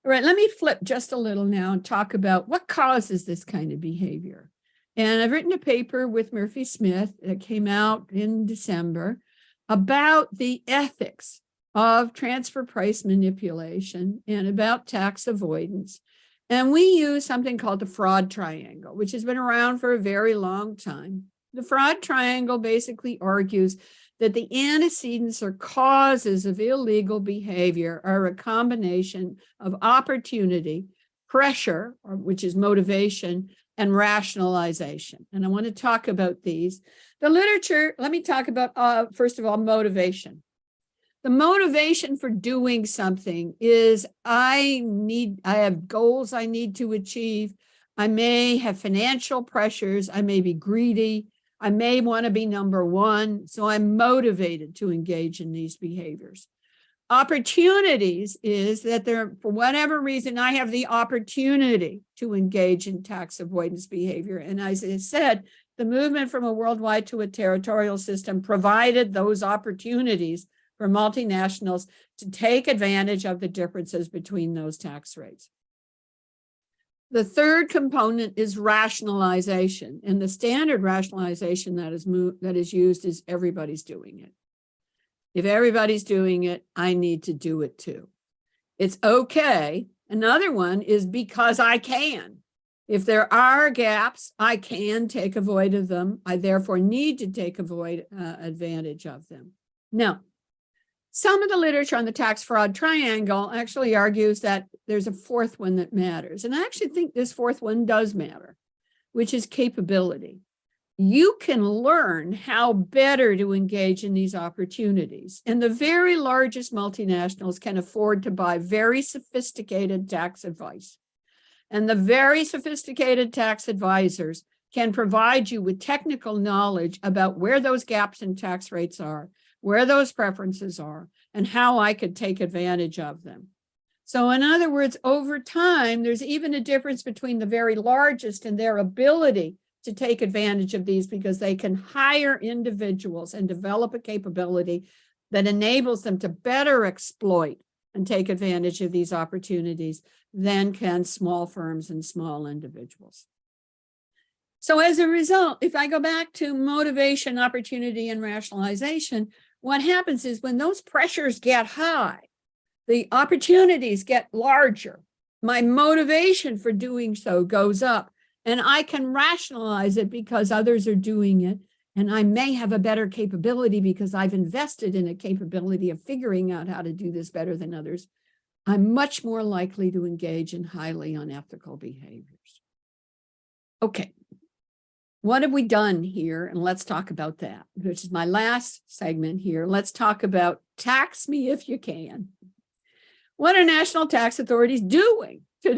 All right, let me flip just a little now and talk about what causes this kind of behavior. And I've written a paper with Murphy Smith that came out in December about the ethics of transfer price manipulation and about tax avoidance. And we use something called the fraud triangle, which has been around for a very long time. The fraud triangle basically argues that the antecedents or causes of illegal behavior are a combination of opportunity, pressure, which is motivation, and rationalization. And I want to talk about these. The literature, let me talk about, first of all, motivation. The motivation for doing something is I have goals I need to achieve. I may have financial pressures. I may be greedy. I may want to be number one. So I'm motivated to engage in these behaviors. Opportunities is that there, for whatever reason, I have the opportunity to engage in tax avoidance behavior. And as I said, the movement from a worldwide to a territorial system provided those opportunities for multinationals to take advantage of the differences between those tax rates. The third component is rationalization, and the standard rationalization that is used is everybody's doing it. If everybody's doing it, I need to do it too. It's okay. Another one is because I can. If there are gaps, I can take avoid of them. I therefore need to take advantage of them. Now, some of the literature on the tax fraud triangle actually argues that there's a fourth one that matters. And I actually think this fourth one does matter, which is capability. You can learn how better to engage in these opportunities. And the very largest multinationals can afford to buy very sophisticated tax advice. And the very sophisticated tax advisors can provide you with technical knowledge about where those gaps in tax rates are, where those preferences are, and how I could take advantage of them. So in other words, over time, there's even a difference between the very largest and their ability to take advantage of these, because they can hire individuals and develop a capability that enables them to better exploit and take advantage of these opportunities than can small firms and small individuals. So as a result, if I go back to motivation, opportunity, and rationalization, what happens is when those pressures get high, the opportunities get larger, my motivation for doing so goes up, and I can rationalize it because others are doing it. And I may have a better capability because I've invested in a capability of figuring out how to do this better than others. I'm much more likely to engage in highly unethical behaviors. Okay, what have we done here? And let's talk about that, which is my last segment here. Let's talk about tax me if you can. What are national tax authorities doing to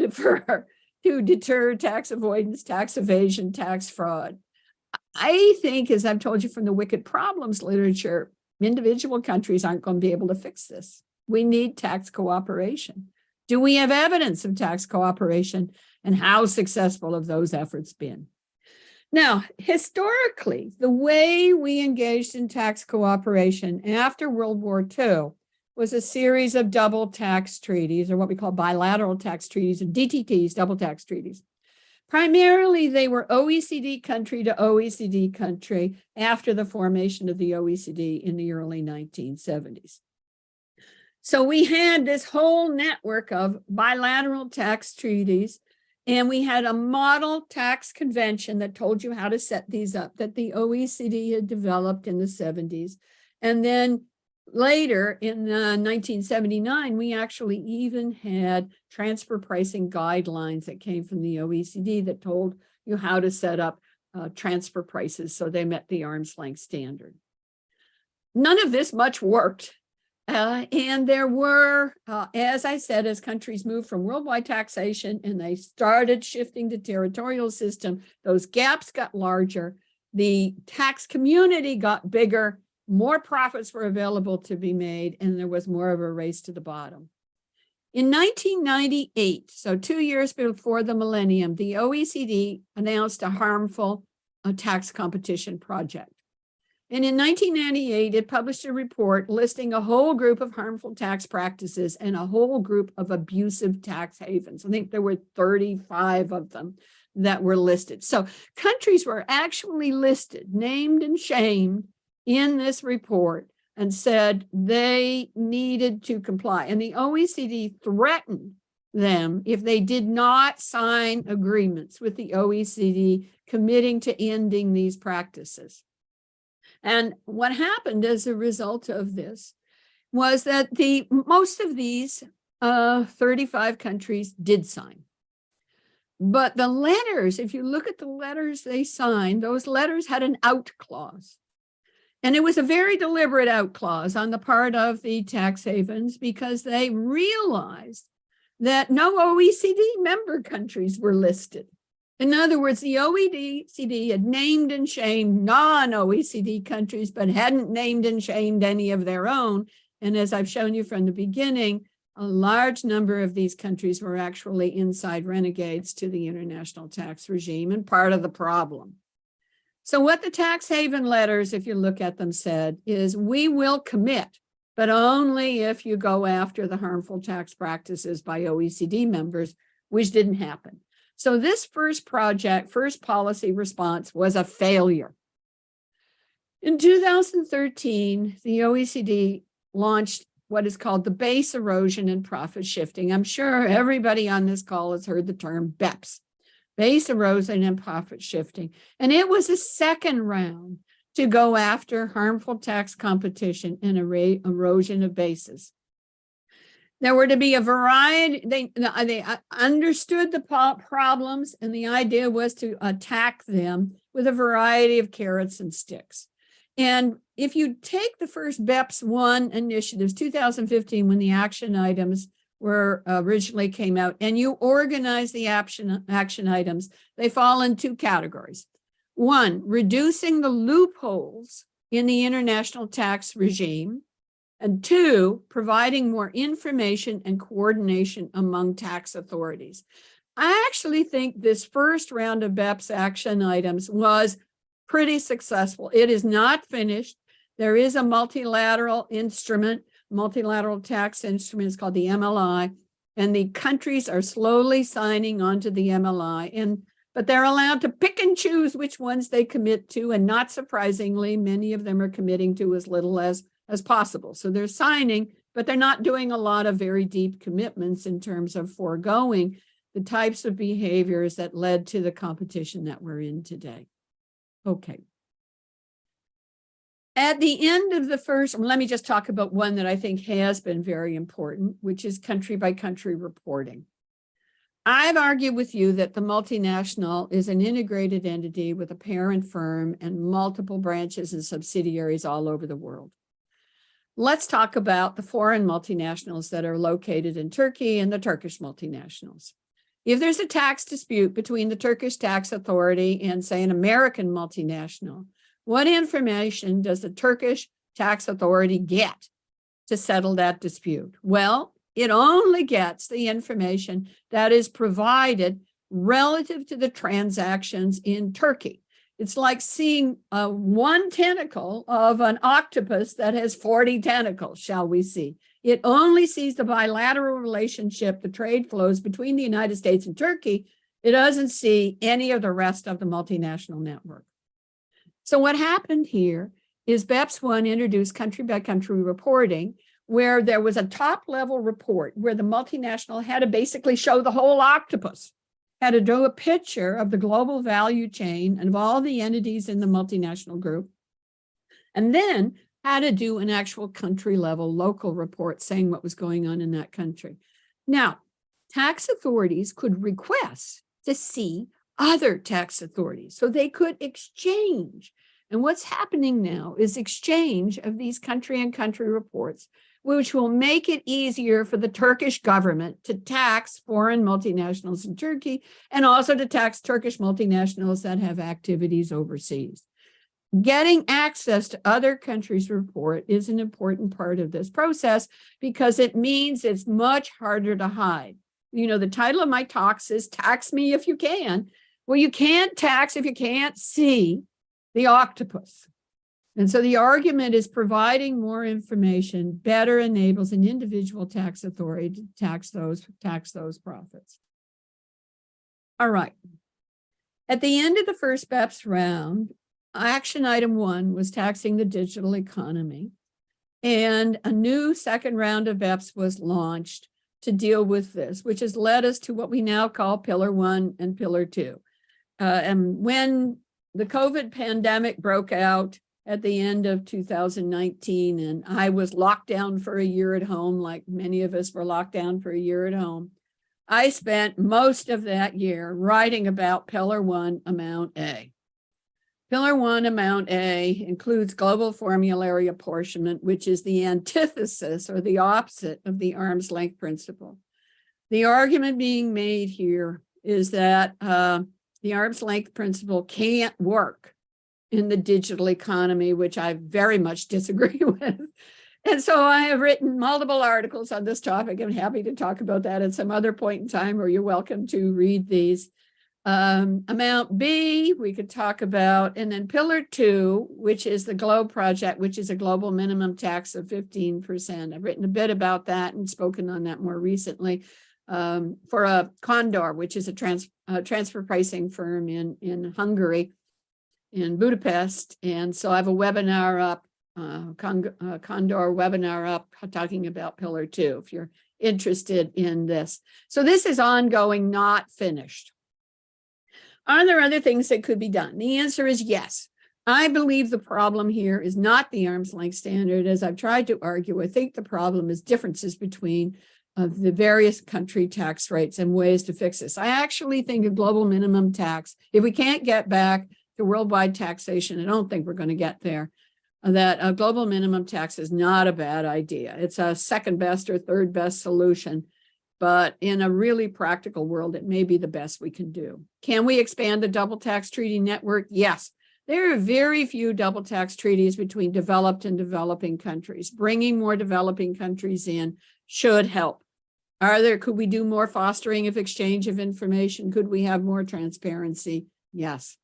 deter tax avoidance, tax evasion, tax fraud? I think, as I've told you from the wicked problems literature, individual countries aren't going to be able to fix this. We need tax cooperation. Do we have evidence of tax cooperation, and how successful have those efforts been? Now, historically, the way we engaged in tax cooperation after World War II was a series of double tax treaties, or what we call bilateral tax treaties, and DTTs, double tax treaties. Primarily, they were OECD country to OECD country after the formation of the OECD in the early 1970s. So we had this whole network of bilateral tax treaties, and we had a model tax convention that told you how to set these up that the OECD had developed in the 70s. And then later in 1979, we actually even had transfer pricing guidelines that came from the OECD that told you how to set up transfer prices so they met the arm's length standard. None of this much worked. And there were, as I said, as countries moved from worldwide taxation and they started shifting to territorial system, those gaps got larger, the tax community got bigger, more profits were available to be made, and there was more of a race to the bottom. In 1998, so 2 years before the millennium, the OECD announced a harmful tax competition project. And in 1998, it published a report listing a whole group of harmful tax practices and a whole group of abusive tax havens. I think there were 35 of them that were listed. So countries were actually listed, named and shamed in this report, and said they needed to comply. And the OECD threatened them if they did not sign agreements with the OECD committing to ending these practices. And what happened as a result of this was that most of these 35 countries did sign. But the letters, if you look at the letters they signed, those letters had an out clause. And it was a very deliberate out clause on the part of the tax havens because they realized that no OECD member countries were listed. In other words, the OECD had named and shamed non-OECD countries, but hadn't named and shamed any of their own. And as I've shown you from the beginning, a large number of these countries were actually inside renegades to the international tax regime and part of the problem. So what the tax haven letters, if you look at them, said is we will commit, but only if you go after the harmful tax practices by OECD members, which didn't happen. So this first policy response was a failure. In 2013, the OECD launched what is called the base erosion and profit shifting. I'm sure everybody on this call has heard the term BEPS, base erosion and profit shifting. And it was a second round to go after harmful tax competition and erosion of bases. There were to be a variety, they understood the problems, and the idea was to attack them with a variety of carrots and sticks. And if you take the first BEPS 1 initiatives, 2015, when the action items were originally came out, and you organize the action items, they fall in two categories. One, reducing the loopholes in the international tax regime. And two, providing more information and coordination among tax authorities. I actually think this first round of BEPS action items was pretty successful. It is not finished. There is a multilateral instrument, multilateral tax instrument. It's called the MLI, and the countries are slowly signing onto the MLI, but they're allowed to pick and choose which ones they commit to, and not surprisingly, many of them are committing to as little as possible. So they're signing, but they're not doing a lot of very deep commitments in terms of foregoing the types of behaviors that led to the competition that we're in today. Okay. At the end of the first, let me just talk about one that I think has been very important, which is country by country reporting. I've argued with you that the multinational is an integrated entity with a parent firm and multiple branches and subsidiaries all over the world. Let's talk about the foreign multinationals that are located in Turkey and the Turkish multinationals. If there's a tax dispute between the Turkish tax authority and, say, an American multinational, what information does the Turkish tax authority get to settle that dispute? Well, it only gets the information that is provided relative to the transactions in Turkey. It's like seeing one tentacle of an octopus that has 40 tentacles, shall we see. It only sees the bilateral relationship, the trade flows between the United States and Turkey. It doesn't see any of the rest of the multinational network. So what happened here is BEPS 1 introduced country by country reporting, where there was a top level report where the multinational had to basically show the whole octopus, had to do a picture of the global value chain and of all the entities in the multinational group, and then had to do an actual country level local report saying what was going on in that country. Now, tax authorities could request to see other tax authorities so they could exchange. And what's happening now is exchange of these country and country reports, which will make it easier for the Turkish government to tax foreign multinationals in Turkey and also to tax Turkish multinationals that have activities overseas. Getting access to other countries' report is an important part of this process because it means it's much harder to hide. You know, the title of my talks is Tax Me If You Can. Well, you can't tax if you can't see the octopus. And so the argument is providing more information better enables an individual tax authority to tax those profits. All right. At the end of the first BEPS round, action item 1 was taxing the digital economy, and a new second round of BEPS was launched to deal with this, which has led us to what we now call Pillar 1 and Pillar 2. And when the COVID pandemic broke out at the end of 2019, and I was locked down for a year at home, like many of us were locked down for a year at home, I spent most of that year writing about Pillar 1 Amount A. Pillar 1 Amount A includes global formulary apportionment, which is the antithesis or the opposite of the arm's length principle. The argument being made here is that the arm's length principle can't work in the digital economy, which I very much disagree with. And so I have written multiple articles on this topic. I'm happy to talk about that at some other point in time, or you're welcome to read these. Amount B, we could talk about, and then Pillar 2, which is the GLOBE project, which is a global minimum tax of 15%. I've written a bit about that and spoken on that more recently for a Condor, which is a transfer pricing firm in Hungary, in Budapest. And so I have a webinar up, Condor webinar up talking about Pillar 2, if you're interested in this. So this is ongoing, not finished. Are there other things that could be done? The answer is yes. I believe the problem here is not the arm's length standard, as I've tried to argue. I think the problem is differences between the various country tax rates and ways to fix this. I actually think a global minimum tax, if we can't get back to worldwide taxation, I don't think we're going to get there, that a global minimum tax is not a bad idea. It's a second best or third best solution. But in a really practical world, it may be the best we can do. Can we expand the double tax treaty network? Yes. There are very few double tax treaties between developed and developing countries. Bringing more developing countries in should help. Could we do more fostering of exchange of information? Could we have more transparency? Yes.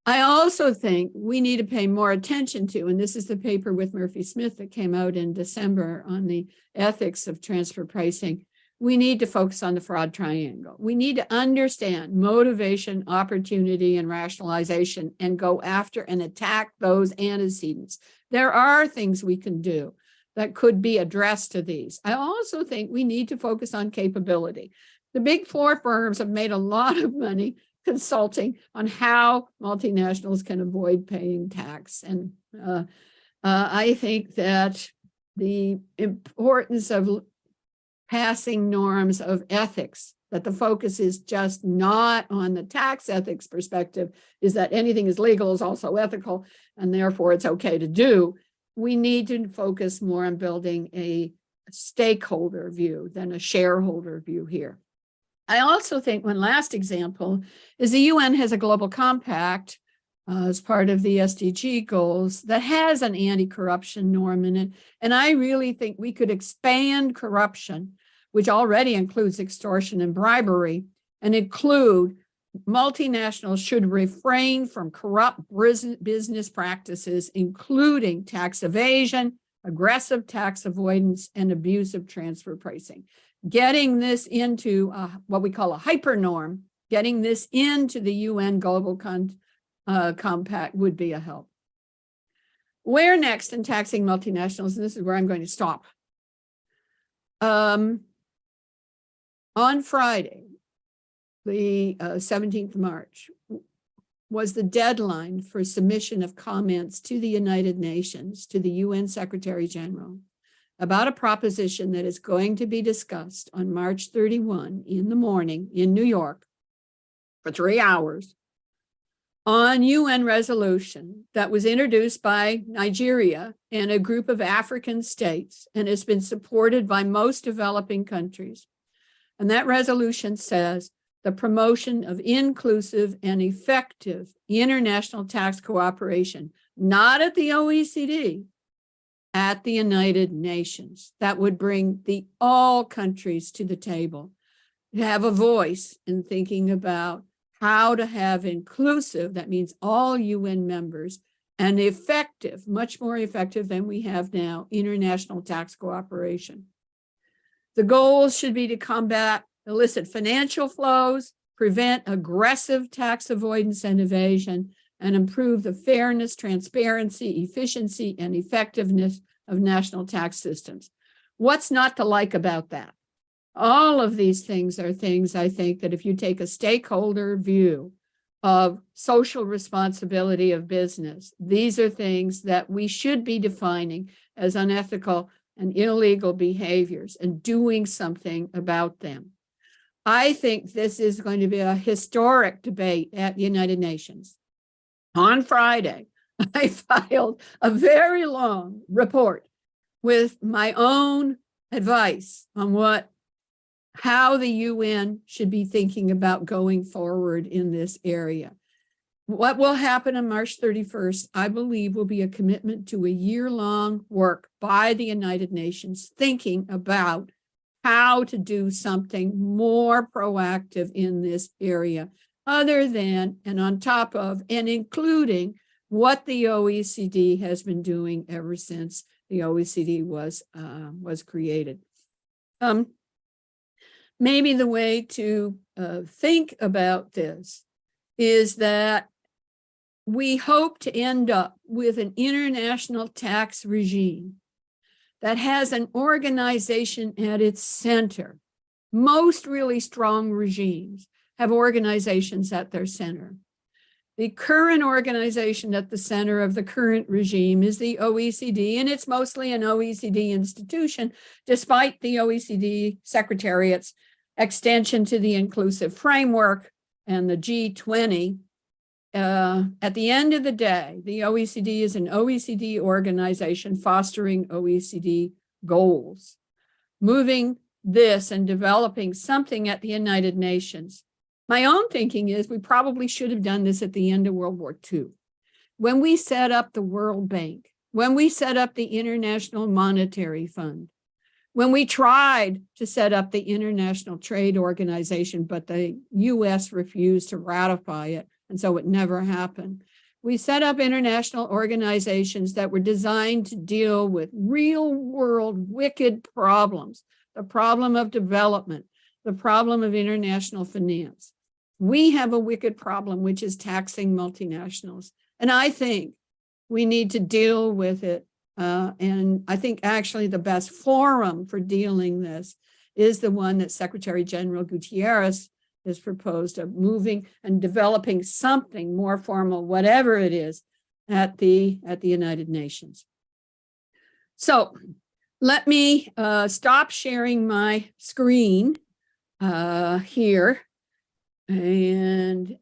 I also think we need to pay more attention to, and this is the paper with Murphy Smith that came out in December on the ethics of transfer pricing. We need to focus on the fraud triangle. We need to understand motivation, opportunity, and rationalization and go after and attack those antecedents. There are things we can do that could be addressed to these. I also think we need to focus on capability. The big four firms have made a lot of money consulting on how multinationals can avoid paying tax. And I think that the importance of passing norms of ethics, that the focus is just not on the tax ethics perspective, is that anything is legal is also ethical, and therefore it's okay to do. We need to focus more on building a stakeholder view than a shareholder view here. I also think one last example is the UN has a global compact as part of the SDG goals that has an anti-corruption norm in it. And I really think we could expand corruption, which already includes extortion and bribery, and include multinationals should refrain from corrupt business practices, including tax evasion, aggressive tax avoidance, and abusive transfer pricing. Getting this into what we call a hyper norm, getting this into the UN Global Compact would be a help. Where next in taxing multinationals? And this is where I'm going to stop. On Friday, the 17th of March, was the deadline for submission of comments to the United Nations, to the UN Secretary General, about a proposition that is going to be discussed on March 31 in the morning in New York for 3 hours on UN resolution that was introduced by Nigeria and a group of African states and has been supported by most developing countries. And that resolution says the promotion of inclusive and effective international tax cooperation, not at the OECD, at the United Nations. That would bring all countries to the table, to have a voice in thinking about how to have inclusive, that means all UN members, and effective, much more effective than we have now, international tax cooperation. The goals should be to combat illicit financial flows, prevent aggressive tax avoidance and evasion, and improve the fairness, transparency, efficiency, and effectiveness of national tax systems. What's not to like about that? All of these things are things I think that if you take a stakeholder view of social responsibility of business, these are things that we should be defining as unethical and illegal behaviors and doing something about them. I think this is going to be a historic debate at the United Nations. On Friday, I filed a very long report with my own advice on how the UN should be thinking about going forward in this area. what will happen on March 31st, I believe, will be a commitment to a year-long work by the United Nations thinking about how to do something more proactive in this area, other than and on top of and including what the OECD has been doing ever since the OECD was created. Maybe the way to think about this is that we hope to end up with an international tax regime that has an organization at its center. Most really strong regimes have organizations at their center. The current organization at the center of the current regime is the OECD, and it's mostly an OECD institution, despite the OECD Secretariat's extension to the inclusive framework and the G20. At the end of the day, the OECD is an OECD organization fostering OECD goals. Moving this and developing something at the United Nations. My own thinking is we probably should have done this at the end of World War II. When we set up the World Bank, when we set up the International Monetary Fund, when we tried to set up the International Trade Organization, but the US refused to ratify it, and so it never happened. We set up international organizations that were designed to deal with real world wicked problems, the problem of development, the problem of international finance. We have a wicked problem, which is taxing multinationals. And I think we need to deal with it. And I think actually the best forum for dealing this is the one that Secretary General Gutierrez has proposed, of moving and developing something more formal, whatever it is, at the United Nations. So let me stop sharing my screen here. And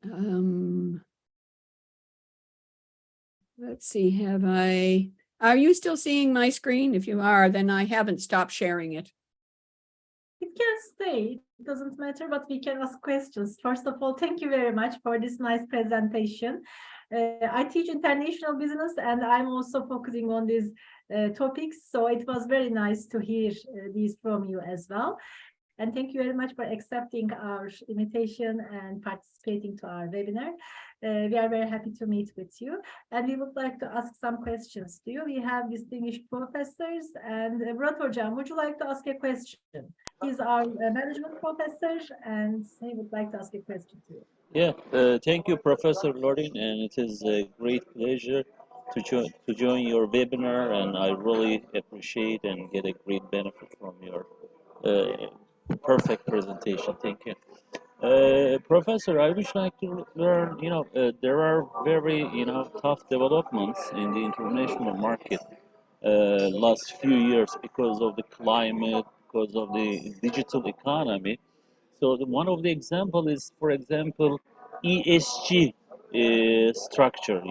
let's see, are you still seeing my screen? If you are, then I haven't stopped sharing it. It can stay, it doesn't matter, but we can ask questions. First of all, thank you very much for this nice presentation. I teach international business and I'm also focusing on these topics. So it was very nice to hear these from you as well. And thank you very much for accepting our invitation and participating to our webinar. We are very happy to meet with you. And we would like to ask some questions to you. We have distinguished professors. And Murat Hocam, would you like to ask a question? He's our management professor and he would like to ask a question to you. Yeah, thank you, Professor Lorraine. And it is a great pleasure to join your webinar. And I really appreciate and get a great benefit from your perfect presentation. Thank you. Professor, I would like to learn, there are very, tough developments in the international market last few years because of the climate, because of the digital economy. So one of the example is, for example, ESG structure,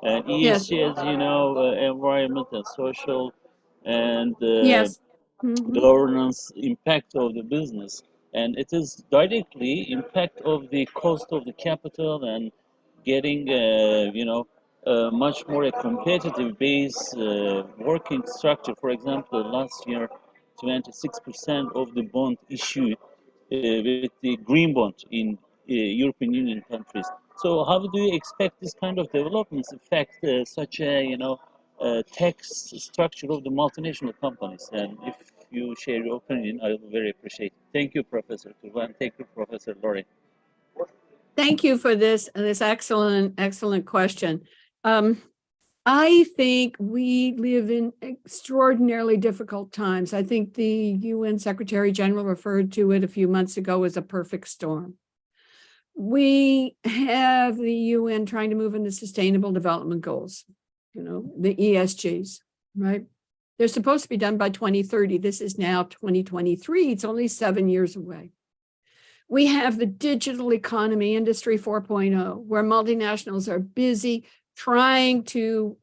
and ESG, yes. As you know, environment and social and yes. Governance impact of the business, and it is directly impact of the cost of the capital and getting much more a competitive base working structure. For example, last year 26% of the bond issued with the green bond in European Union countries. So how do you expect this kind of developments affect such a tax structure of the multinational companies? And if you share your opinion, I will very appreciate it. Thank you, Professor Tuba, and thank you, Professor Lorraine. Thank you for this excellent question. I think we live in extraordinarily difficult times. I think the UN Secretary General referred to it a few months ago as a perfect storm. We have the UN trying to move into sustainable development goals, the ESGs, right? They're supposed to be done by 2030. This is now 2023. It's only 7 years away. We have the digital economy, Industry 4.0, where multinationals are busy trying to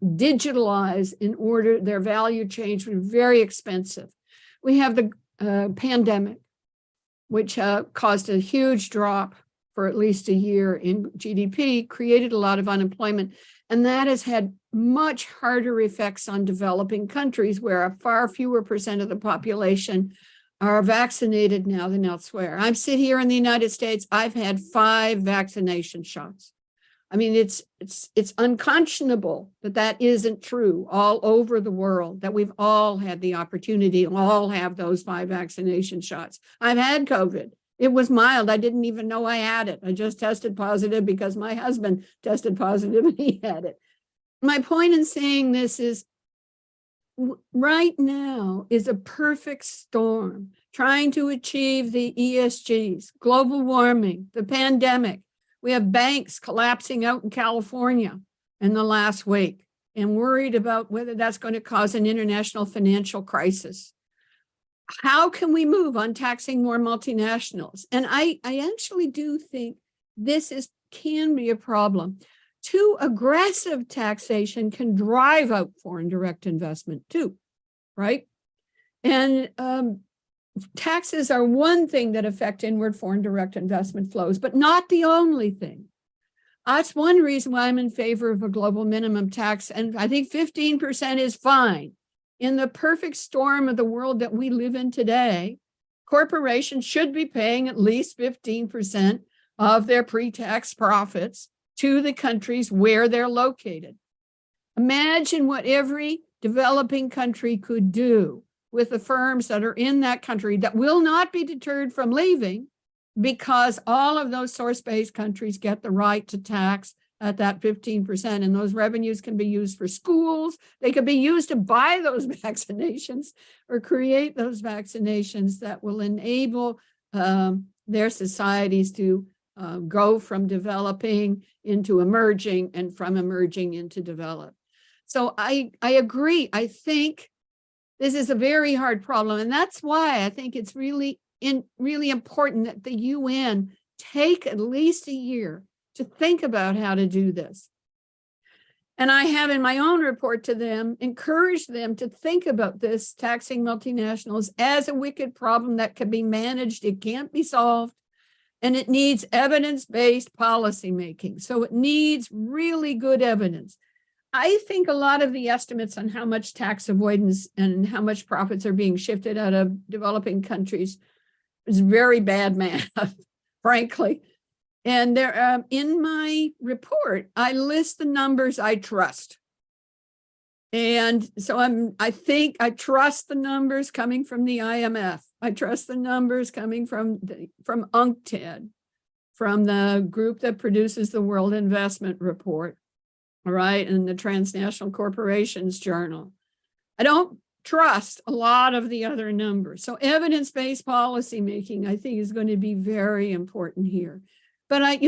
digitalize in order their value chain, which is very expensive. We have the pandemic, which caused a huge drop for at least a year in GDP created a lot of unemployment. And that has had much harder effects on developing countries where a far fewer percent of the population are vaccinated now than elsewhere. I'm sitting here in the United States. I've had 5 vaccination shots. I mean, it's unconscionable that that isn't true all over the world, that we've all had the opportunity, all have those 5 vaccination shots. I've had COVID. It was mild. I didn't even know I had it. I just tested positive because my husband tested positive and he had it. My point in saying this is right now is a perfect storm trying to achieve the ESGs, global warming, the pandemic. We have banks collapsing out in California in the last week and worried about whether that's going to cause an international financial crisis. How can we move on taxing more multinationals? And I actually do think this can be a problem. Too aggressive taxation can drive out foreign direct investment too, right? And taxes are one thing that affect inward foreign direct investment flows, but not the only thing. That's one reason why I'm in favor of a global minimum tax. And I think 15% is fine. In the perfect storm of the world that we live in today, corporations should be paying at least 15% of their pre-tax profits to the countries where they're located. Imagine what every developing country could do with the firms that are in that country that will not be deterred from leaving because all of those source-based countries get the right to tax at that 15%. And those revenues can be used for schools. They could be used to buy those vaccinations or create those vaccinations that will enable their societies to go from developing into emerging and from emerging into develop. So I agree. I think this is a very hard problem. And that's why I think it's really important that the UN take at least a year to think about how to do this. And I have in my own report to them, encouraged them to think about this taxing multinationals as a wicked problem that can be managed. It can't be solved. And it needs evidence-based policymaking. So it needs really good evidence. I think a lot of the estimates on how much tax avoidance and how much profits are being shifted out of developing countries is very bad math, frankly. And there, in my report, I list the numbers I trust. And so I think I trust the numbers coming from the IMF. I trust the numbers coming from UNCTAD, from the group that produces the World Investment Report, all right, and the Transnational Corporations Journal. I don't trust a lot of the other numbers. So evidence-based policymaking, I think, is going to be very important here. But at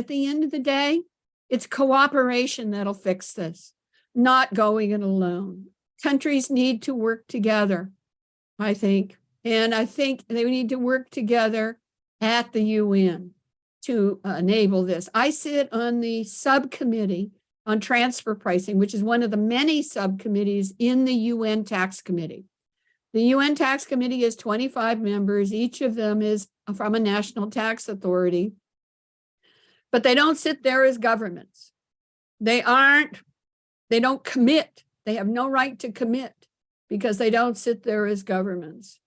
the end of the day, it's cooperation that'll fix this, not going it alone. Countries need to work together, I think. And I think they need to work together at the UN to enable this. I sit on the subcommittee on transfer pricing, which is one of the many subcommittees in the UN Tax Committee. The UN Tax Committee is 25 members. Each of them is from a national tax authority. But they don't sit there as governments. They don't commit. They have no right to commit because they don't sit there as governments.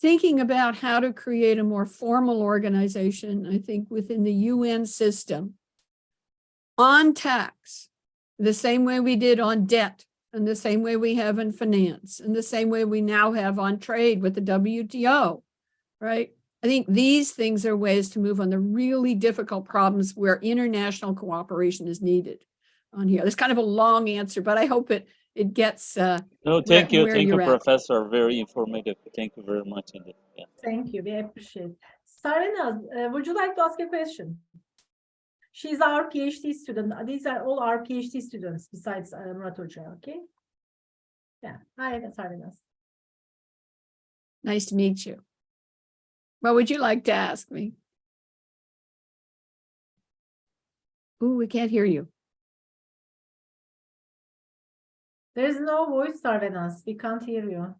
Thinking about how to create a more formal organization, I think, within the UN system on tax, the same way we did on debt, and the same way we have in finance, and the same way we now have on trade with the WTO, right? I think these things are ways to move on the really difficult problems where international cooperation is needed on here. That's kind of a long answer, but I hope it gets no, thank you, Professor. Very informative. Thank you very much indeed. Yeah. Thank you. We appreciate it. Sarina, would you like to ask a question? She's our PhD student. These are all our PhD students besides Murat Hoca, okay? Yeah. Hi, Sarina. Nice to meet you. What would you like to ask me? Ooh, we can't hear you. There's no voice, Sarvenas. We can't hear you.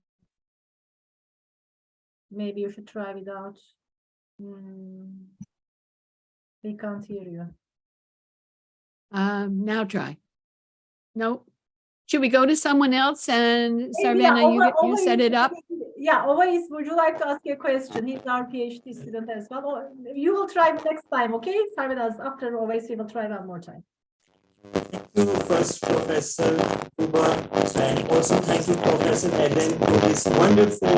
Maybe you should try without. We can't hear you. Now try. No. Should we go to someone else? And Maybe, Sarvana, you Ova set is- it up? Yeah, Avoidance, would you like to ask a question? He's our PhD student as well. Or you will try next time, okay? Sarvana, after Avoidance, we will try one more time. Thank you, first Professor Kuba, and also thank you, Professor Eden, for this wonderful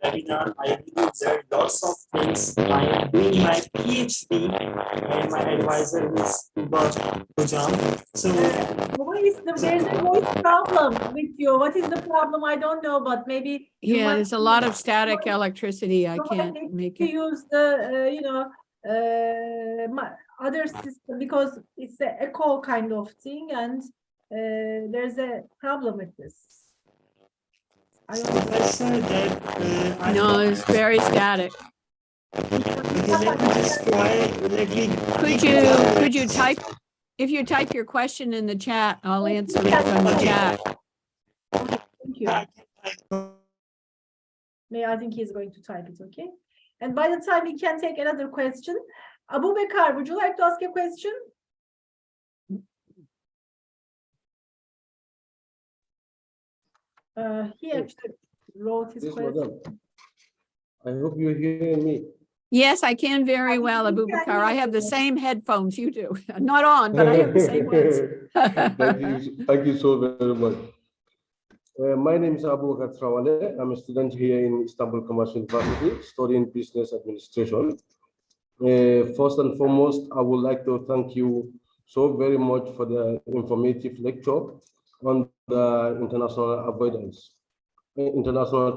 webinar. I really learned lots of things. I am doing my PhD, and my advisor is Kuba Hojam. So, There's a voice problem with you. What is the problem? I don't know, but maybe you Yeah, might there's a lot of static electricity. I you might can't need make to it. use the other system because it's an echo kind of thing, and there's a problem with this. I don't know. Professor, that I No, it's very static. okay, let me just try. Let me. Could you type, if you type your question in the chat, I'll answer it from the chat. Thank you. I think he's going to type it, okay? And by the time we can take another question, Abu Bekar, would you like to ask a question? He actually wrote his Yes, question. madam. I hope you hear me. Yes, I can very well, we can Abubakar. I hear have the you. same headphones you do. Not on, but I have the same ones. Thank you so very much. My name is Abu Bakar Trawale. I'm a student here in Istanbul Commercial University, studying business administration. First and foremost, I would like to thank you so very much for the informative lecture on the international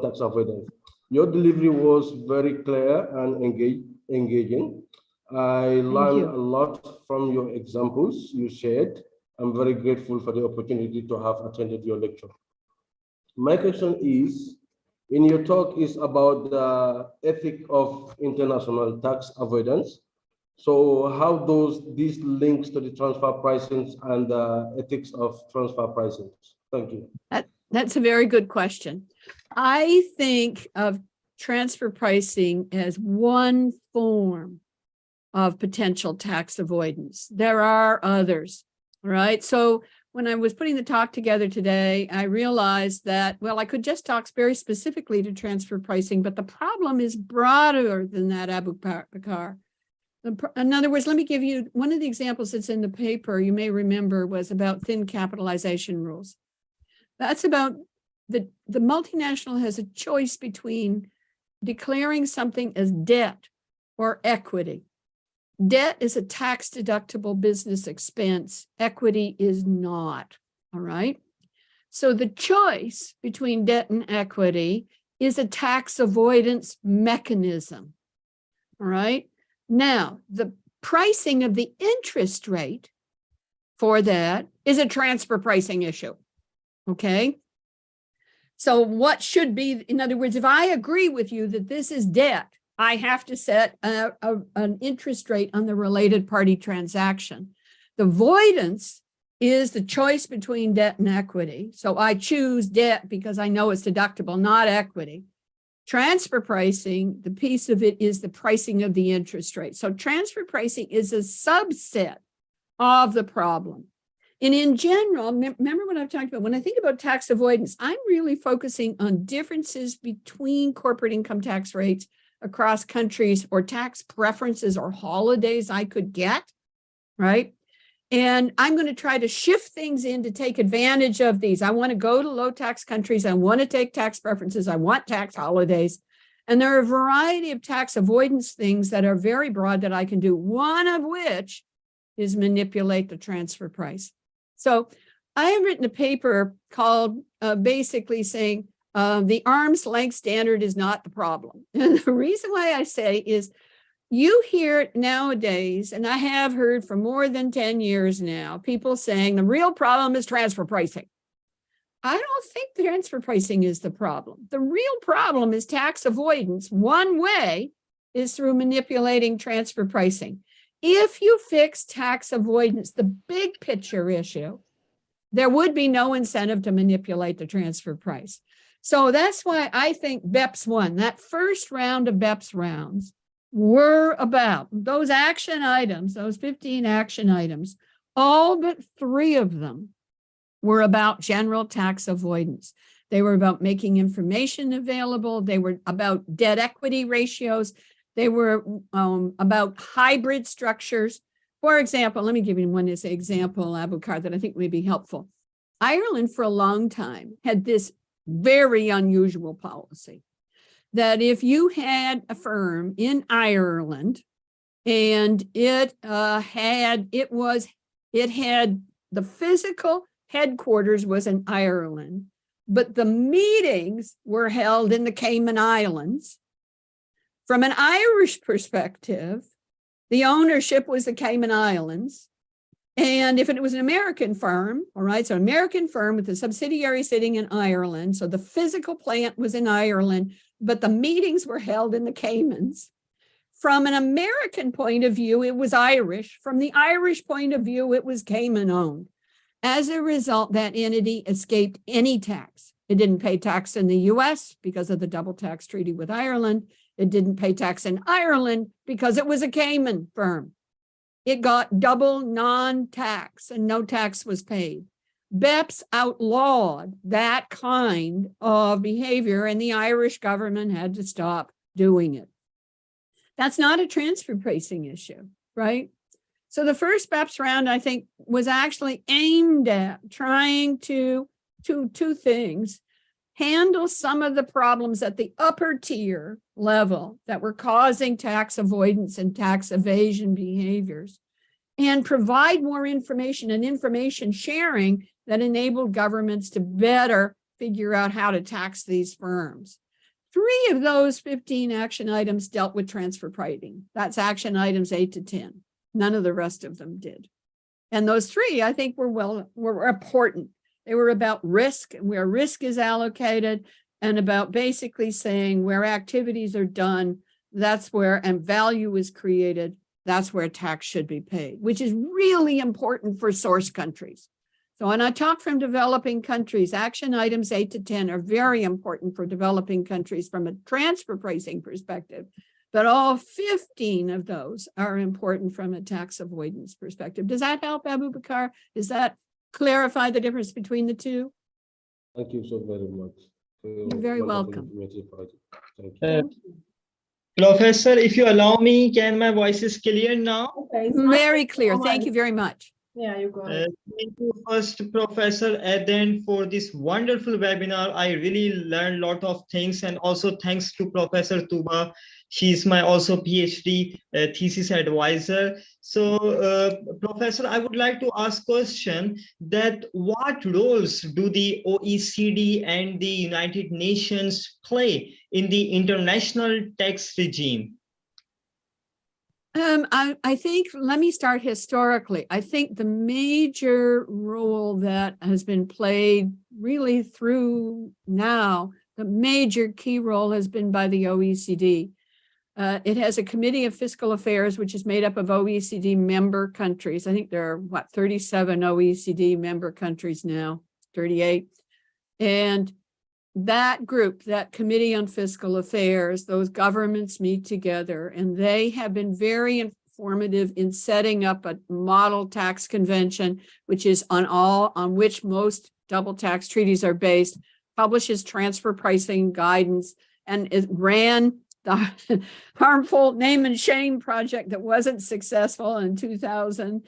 tax avoidance. Your delivery was very clear and engaging. I learned a lot from your examples you shared. I'm very grateful for the opportunity to have attended your lecture. My question is, in your talk is about the ethic of international tax avoidance. So how these links to the transfer pricing and the ethics of transfer pricing? Thank you. That's a very good question. I think of transfer pricing as one form of potential tax avoidance. There are others, right? So when I was putting the talk together today, I realized that, well, I could just talk very specifically to transfer pricing, but the problem is broader than that, Abu Bakar. In other words, let me give you one of the examples that's in the paper you may remember was about thin capitalization rules. That's about the multinational has a choice between declaring something as debt or equity. Debt is a tax deductible business expense. Equity is not, all right? So the choice between debt and equity is a tax avoidance mechanism, all right? Now, the pricing of the interest rate for that is a transfer pricing issue, okay? So what should be, in other words, if I agree with you that this is debt, I have to set an interest rate on the related party transaction. The avoidance is the choice between debt and equity. So I choose debt because I know it's deductible, not equity. Transfer pricing, the piece of it is the pricing of the interest rate. So transfer pricing is a subset of the problem. And in general, remember what I've talked about, when I think about tax avoidance, I'm really focusing on differences between corporate income tax rates across countries or tax preferences or holidays I could get, right? And I'm going to try to shift things in to take advantage of these. I want to go to low tax countries. I want to take tax preferences. I want tax holidays. And there are a variety of tax avoidance things that are very broad that I can do, one of which is manipulate the transfer price. So I have written a paper called basically saying the arm's length standard is not the problem. And the reason why I say is you hear nowadays, and I have heard for more than 10 years now, people saying the real problem is transfer pricing. I don't think transfer pricing is the problem. The real problem is tax avoidance. One way is through manipulating transfer pricing. If you fix tax avoidance, the big picture issue, there would be no incentive to manipulate the transfer price. So that's why I think BEPS 1, that first round of BEPS rounds, were about, those action items, those 15 action items, all but 3 of them were about general tax avoidance. They were about making information available. They were about debt equity ratios. They were about hybrid structures. For example, let me give you one as an example, Abukar, that I think may be helpful. Ireland for a long time had this very unusual policy that if you had a firm in Ireland and it had the physical headquarters was in Ireland, but the meetings were held in the Cayman Islands. From an Irish perspective, the ownership was the Cayman Islands. And if it was an American firm, all right, so an American firm with a subsidiary sitting in Ireland, so the physical plant was in Ireland, but the meetings were held in the Caymans. From an American point of view, it was Irish. From the Irish point of view, it was Cayman owned. As a result, that entity escaped any tax. It didn't pay tax in the US because of the double tax treaty with Ireland. It didn't pay tax in Ireland because it was a Cayman firm. It got double non-tax and no tax was paid. BEPS outlawed that kind of behavior and the Irish government had to stop doing it. That's not a transfer pricing issue, right? So the first BEPS round, I think, was actually aimed at trying to two things: handle some of the problems at the upper tier level that were causing tax avoidance and tax evasion behaviors, and provide more information and information sharing that enabled governments to better figure out how to tax these firms. 3 of those 15 action items dealt with transfer pricing. That's action items 8 to 10. None of the rest of them did. And those 3, I think, were important. They were about risk, where risk is allocated, and about basically saying where activities are done, that's where, and value is created, that's where tax should be paid, which is really important for source countries. So when I talk from developing countries, action items 8 to 10 are very important for developing countries from a transfer pricing perspective, but all 15 of those are important from a tax avoidance perspective. Does that help, Abubakar? Does that clarify the difference between the 2? Thank you so very much. You're very welcome. Thank you. Professor, if you allow me, can my voice is clear now? Okay, Very clear. Thank you very much. Yeah, you go ahead. Thank you first, Professor Eden, for this wonderful webinar. I really learned a lot of things, and also thanks to Professor Tuba. She's my also PhD thesis advisor. So, Professor, I would like to ask question that what roles do the OECD and the United Nations play in the international tax regime? I think, let me start historically. I think the major role that has been played really through now, the major key role has been by the OECD. It has a committee of fiscal affairs, which is made up of OECD member countries. I think there are, 37 OECD member countries now, 38. And that group, that committee on fiscal affairs, those governments meet together, and they have been very informative in setting up a model tax convention, which is on which most double tax treaties are based, publishes transfer pricing guidance, and it ran the harmful name and shame project that wasn't successful in 2000,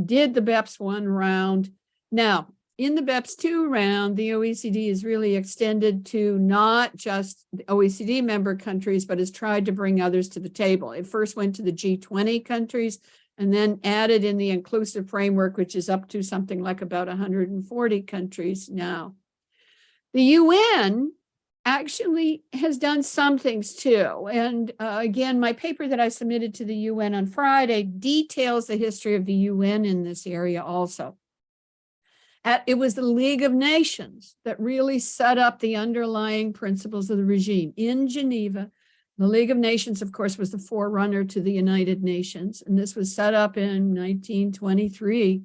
did the BEPS 1 round. Now, in the BEPS 2 round, the OECD is really extended to not just the OECD member countries, but has tried to bring others to the table. It first went to the G20 countries and then added in the inclusive framework, which is up to something like about 140 countries now. The UN actually has done some things too. And again, my paper that I submitted to the UN on Friday details the history of the UN in this area also. It was the League of Nations that really set up the underlying principles of the regime in Geneva. The League of Nations, of course, was the forerunner to the United Nations, and this was set up in 1923.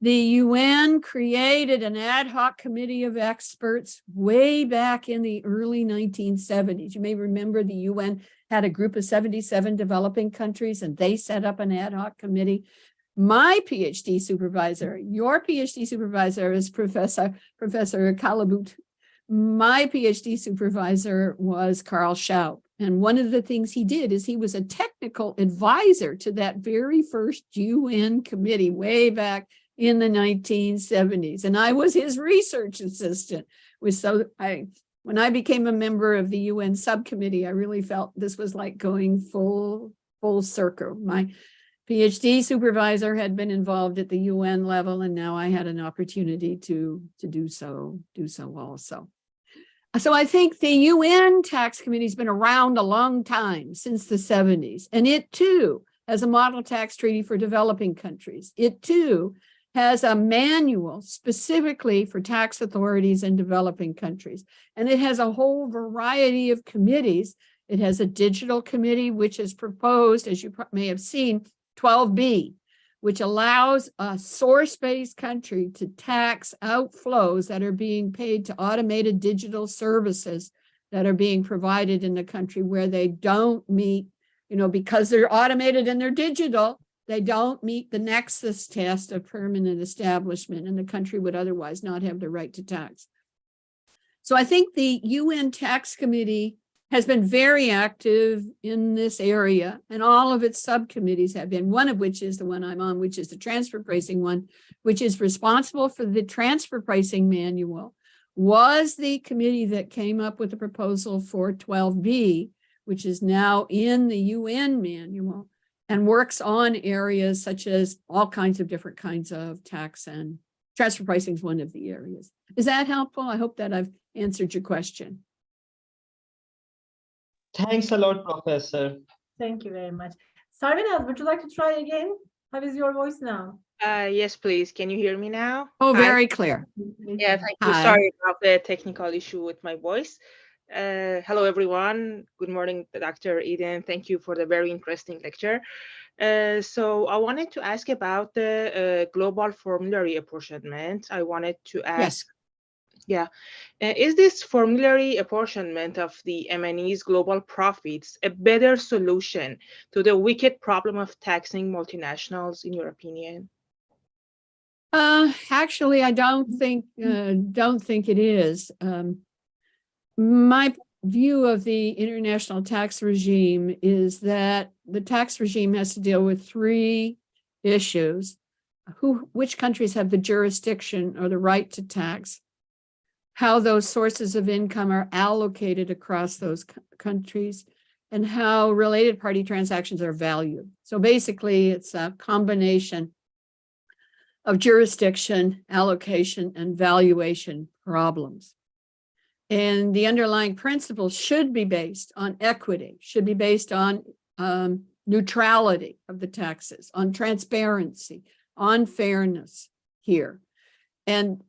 The UN created an ad hoc committee of experts way back in the early 1970s. You may remember the UN had a group of 77 developing countries, and they set up an ad hoc committee. My PhD supervisor, your PhD supervisor is Professor Kalabut. My PhD supervisor was Carl Schaup. And one of the things he did is he was a technical advisor to that very first UN committee way back in the 1970s. And I was his research assistant. When I became a member of the UN subcommittee, I really felt this was like going full circle. My PhD supervisor had been involved at the UN level, and now I had an opportunity to do so also. So I think the UN tax committee has been around a long time, since the 70s, and it too has a model tax treaty for developing countries. It too has a manual specifically for tax authorities in developing countries, and it has a whole variety of committees. It has a digital committee, which is proposed, as you may have seen, 12B, which allows a source-based country to tax outflows that are being paid to automated digital services that are being provided in the country where they don't meet, because they're automated and they're digital, they don't meet the nexus test of permanent establishment, and the country would otherwise not have the right to tax. So I think the UN Tax Committee has been very active in this area, and all of its subcommittees have been, one of which is the one I'm on, which is the transfer pricing one, which is responsible for the transfer pricing manual, was the committee that came up with the proposal for 12B, which is now in the UN manual, and works on areas such as all kinds of different kinds of tax, and transfer pricing is one of the areas. Is that helpful? I hope that I've answered your question. Thanks a lot, Professor. Thank you very much. Sarvinaz, would you like to try again? How is your voice now? Yes, please. Can you hear me now? Oh, Hi. very clear. Yeah, thank you. Hi. Sorry about the technical issue with my voice. Hello, everyone. Good morning, Dr. Eden. Thank you for the very interesting lecture. So I wanted to ask about the global formulary apportionment. I wanted to ask, is this formulary apportionment of the M&E's global profits a better solution to the wicked problem of taxing multinationals, in your opinion? Actually, I don't think it is. My view of the international tax regime is that the tax regime has to deal with three issues: which countries have the jurisdiction or the right to tax, how those sources of income are allocated across those countries, and how related party transactions are valued. So basically, it's a combination of jurisdiction, allocation, and valuation problems. And the underlying principles should be based on equity, should be based on neutrality of the taxes, on transparency, on fairness here. And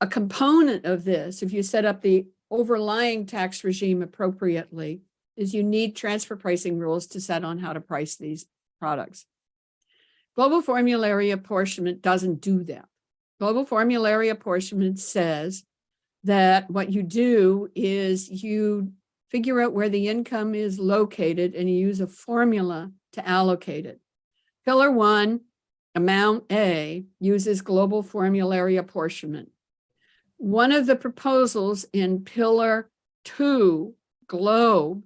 a component of this, if you set up the overlying tax regime appropriately, is you need transfer pricing rules to set on how to price these products. Global formulary apportionment doesn't do that. Global formulary apportionment says that what you do is you figure out where the income is located and you use a formula to allocate it. Pillar 1, amount A, uses global formulary apportionment. One of the proposals in Pillar 2, Globe,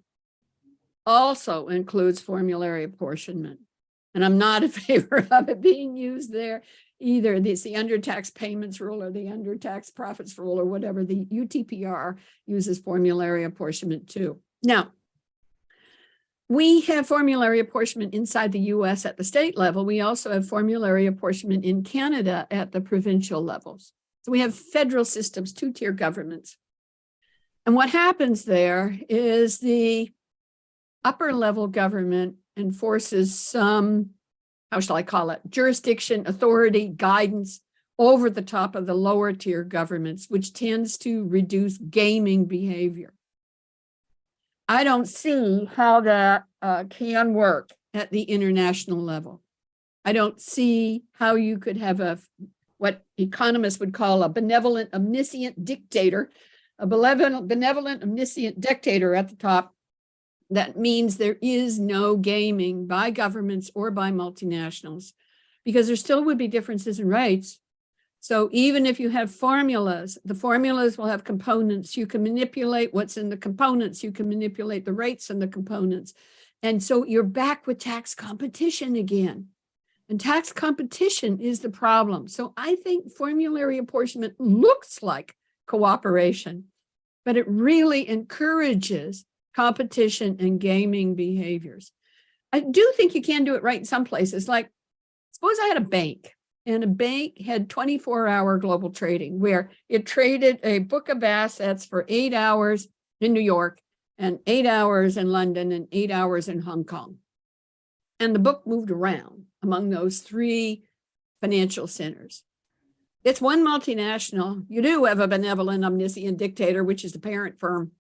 also includes formulary apportionment. And I'm not in favor of it being used there either. It's the under-tax payments rule or the under-tax profits rule or whatever. The UTPR uses formulary apportionment too. Now, we have formulary apportionment inside the US at the state level. We also have formulary apportionment in Canada at the provincial levels. So we have federal systems, two-tier governments. And what happens there is the upper level government enforces some, how shall I call it, jurisdiction, authority, guidance over the top of the lower tier governments, which tends to reduce gaming behavior. I don't see how that can work at the international level. I don't see how you could have a what economists would call a benevolent, omniscient dictator, a benevolent, omniscient dictator at the top. That means there is no gaming by governments or by multinationals, because there still would be differences in rates. So even if you have formulas, the formulas will have components. You can manipulate what's in the components. You can manipulate the rates in the components. And so you're back with tax competition again. And tax competition is the problem. So I think formulary apportionment looks like cooperation, but it really encourages competition and gaming behaviors. I do think you can do it right in some places. Like, suppose I had a bank, and a bank had 24-hour global trading where it traded a book of assets for 8 hours in New York and 8 hours in London and 8 hours in Hong Kong. And the book moved around among those 3 financial centers. It's one multinational. You do have a benevolent, omniscient dictator, which is the parent firm,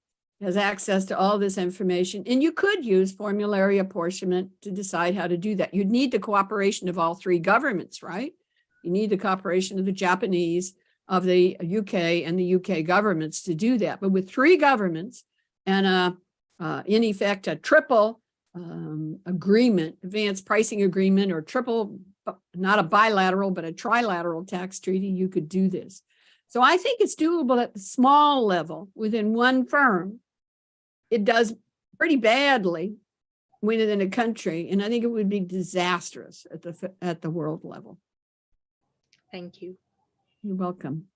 has access to all this information. And you could use formulary apportionment to decide how to do that. You'd need the cooperation of all 3 governments, right? You need the cooperation of the Japanese, of the UK, and the UK governments to do that. But with 3 governments and in effect, a triple agreement, advanced pricing agreement, or triple, not a bilateral, but a trilateral tax treaty, you could do this. So I think it's doable at the small level within one firm. It does pretty badly within a country, and I think it would be disastrous at the world level. Thank you. You're welcome.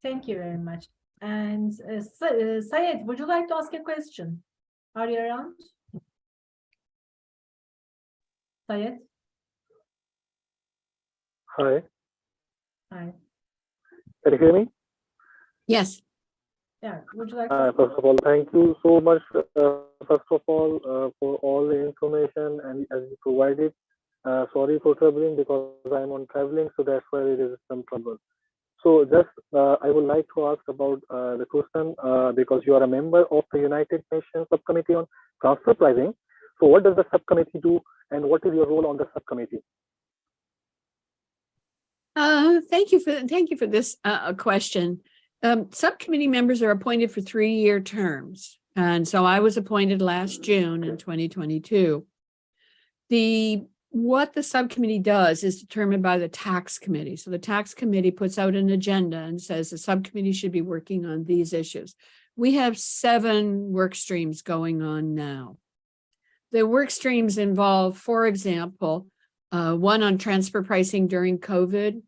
Thank you very much. And Syed, would you like to ask a question? Are you around? Syed? Hi, Hi. can you hear me? Yes. Yeah, would you like to First of all, thank you so much, first of all, for all the information and as you provided. Sorry for troubling because I'm on traveling, so that's why it is some trouble. So just, I would like to ask about the question, because you are a member of the United Nations Subcommittee on Transfer Pricing. So what does the subcommittee do and what is your role on the subcommittee? Thank you for this question. Subcommittee members are appointed for 3-year terms. And so I was appointed last June in 2022. What the subcommittee does is determined by the tax committee. So the tax committee puts out an agenda and says the subcommittee should be working on these issues. We have 7 work streams going on now. The work streams involve, for example, one on transfer pricing during COVID.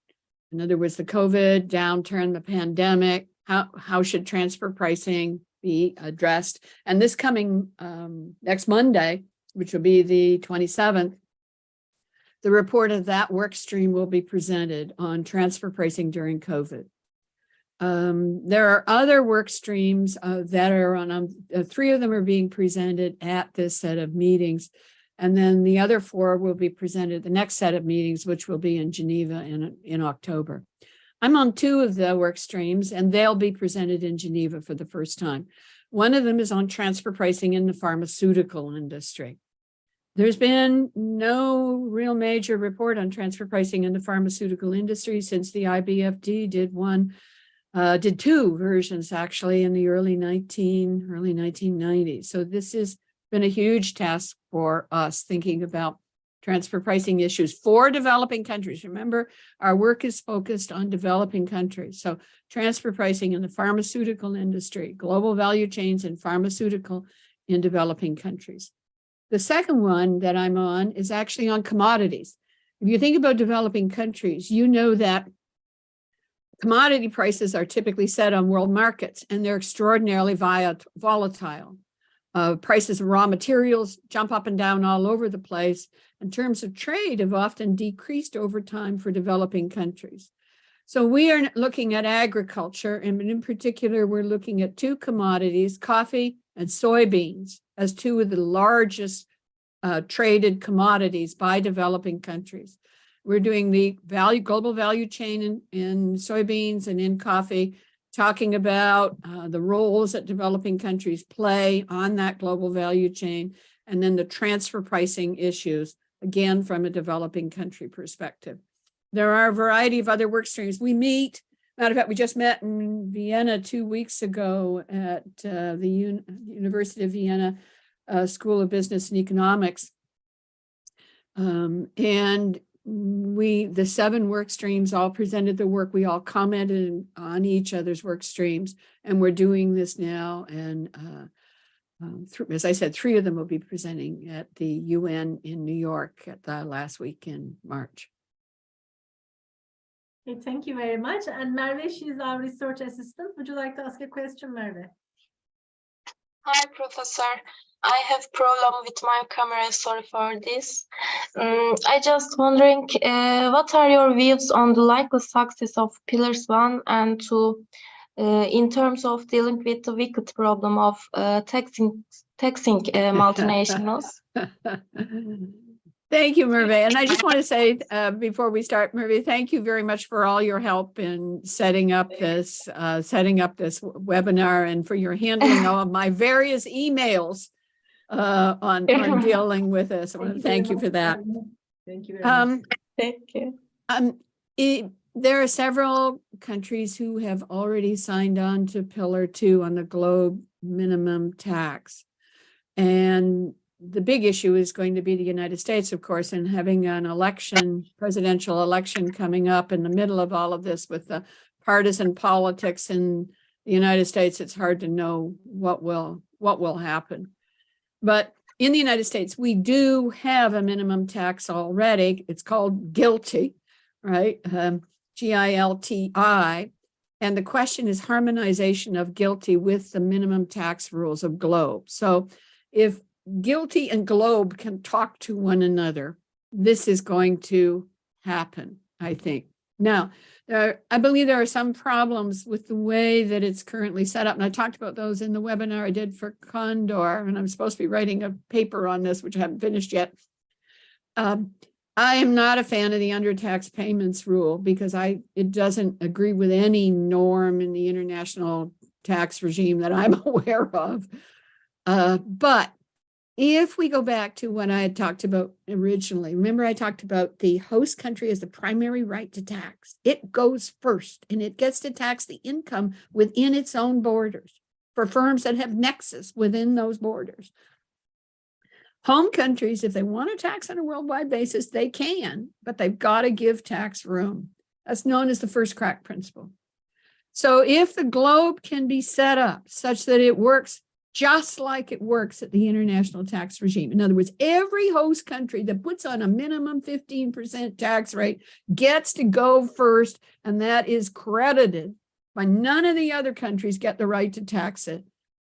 In other words, the COVID downturn, the pandemic, how should transfer pricing be addressed? And this coming next Monday, which will be the 27th, the report of that work stream will be presented on transfer pricing during COVID. There are other work streams that are on, 3 of them are being presented at this set of meetings. And then the other 4 will be presented at the next set of meetings, which will be in Geneva in October. I'm on 2 of the work streams, and they'll be presented in Geneva for the first time. One of them is on transfer pricing in the pharmaceutical industry. There's been no real major report on transfer pricing in the pharmaceutical industry since the IBFD did 2 versions actually in the early 1990s. So this has been a huge task for us thinking about transfer pricing issues for developing countries. Remember, our work is focused on developing countries. So transfer pricing in the pharmaceutical industry, global value chains in pharmaceutical in developing countries. The second one that I'm on is actually on commodities. If you think about developing countries, you know that commodity prices are typically set on world markets, and they're extraordinarily volatile. Prices of raw materials jump up and down all over the place. In terms of trade, have often decreased over time for developing countries. So we are looking at agriculture, and in particular, we're looking at 2 commodities, coffee and soybeans, as 2 of the largest traded commodities by developing countries. We're doing the global value chain in soybeans and in coffee, talking about the roles that developing countries play on that global value chain, and then the transfer pricing issues, again, from a developing country perspective. there are a variety of other work streams. We meet, matter of fact, we just met in Vienna 2 weeks ago at the University of Vienna School of Business and Economics. And the 7 work streams all presented the work. We all commented on each other's work streams, and we're doing this now. And as I said, 3 of them will be presenting at the UN in New York at the last week in March. Okay, thank you very much. And Merve, she's our research assistant. Would you like to ask a question, Merve? Hi, Professor. I have problem with my camera. Sorry for this. I just wondering, what are your views on the likely success of pillars 1 and 2 in terms of dealing with the wicked problem of taxing multinationals? Thank you, Merve. And I just want to say before we start, Merve, thank you very much for all your help in setting up this webinar and for your handling all of my various emails on dealing with this. I want to thank you for that. Thank you very much. Thank you. There are several countries who have already signed on to Pillar 2 on the globe minimum tax. And the big issue is going to be the United States, of course, and having an election, presidential election coming up in the middle of all of this with the partisan politics in the United States. It's hard to know what will happen. But in the United States, we do have a minimum tax already. It's called GILTI, right? GILTI. And the question is harmonization of GILTI with the minimum tax rules of GLOBE. So if GILTI and GLOBE can talk to one another, this is going to happen, I think. Now, I believe there are some problems with the way that it's currently set up. And I talked about those in the webinar I did for Condor, and I'm supposed to be writing a paper on this, which I haven't finished yet. I am not a fan of the undertax payments rule because it doesn't agree with any norm in the international tax regime that I'm aware of. But if we go back to what I had talked about originally, remember I talked about the host country as the primary right to tax. It goes first, and it gets to tax the income within its own borders for firms that have nexus within those borders. Home countries, if they want to tax on a worldwide basis, they can, but they've got to give tax room. That's known as the first crack principle. So if the globe can be set up such that it works just like it works at the international tax regime. In other words, every host country that puts on a minimum 15% tax rate gets to go first, and that is credited by none of the other countries get the right to tax it.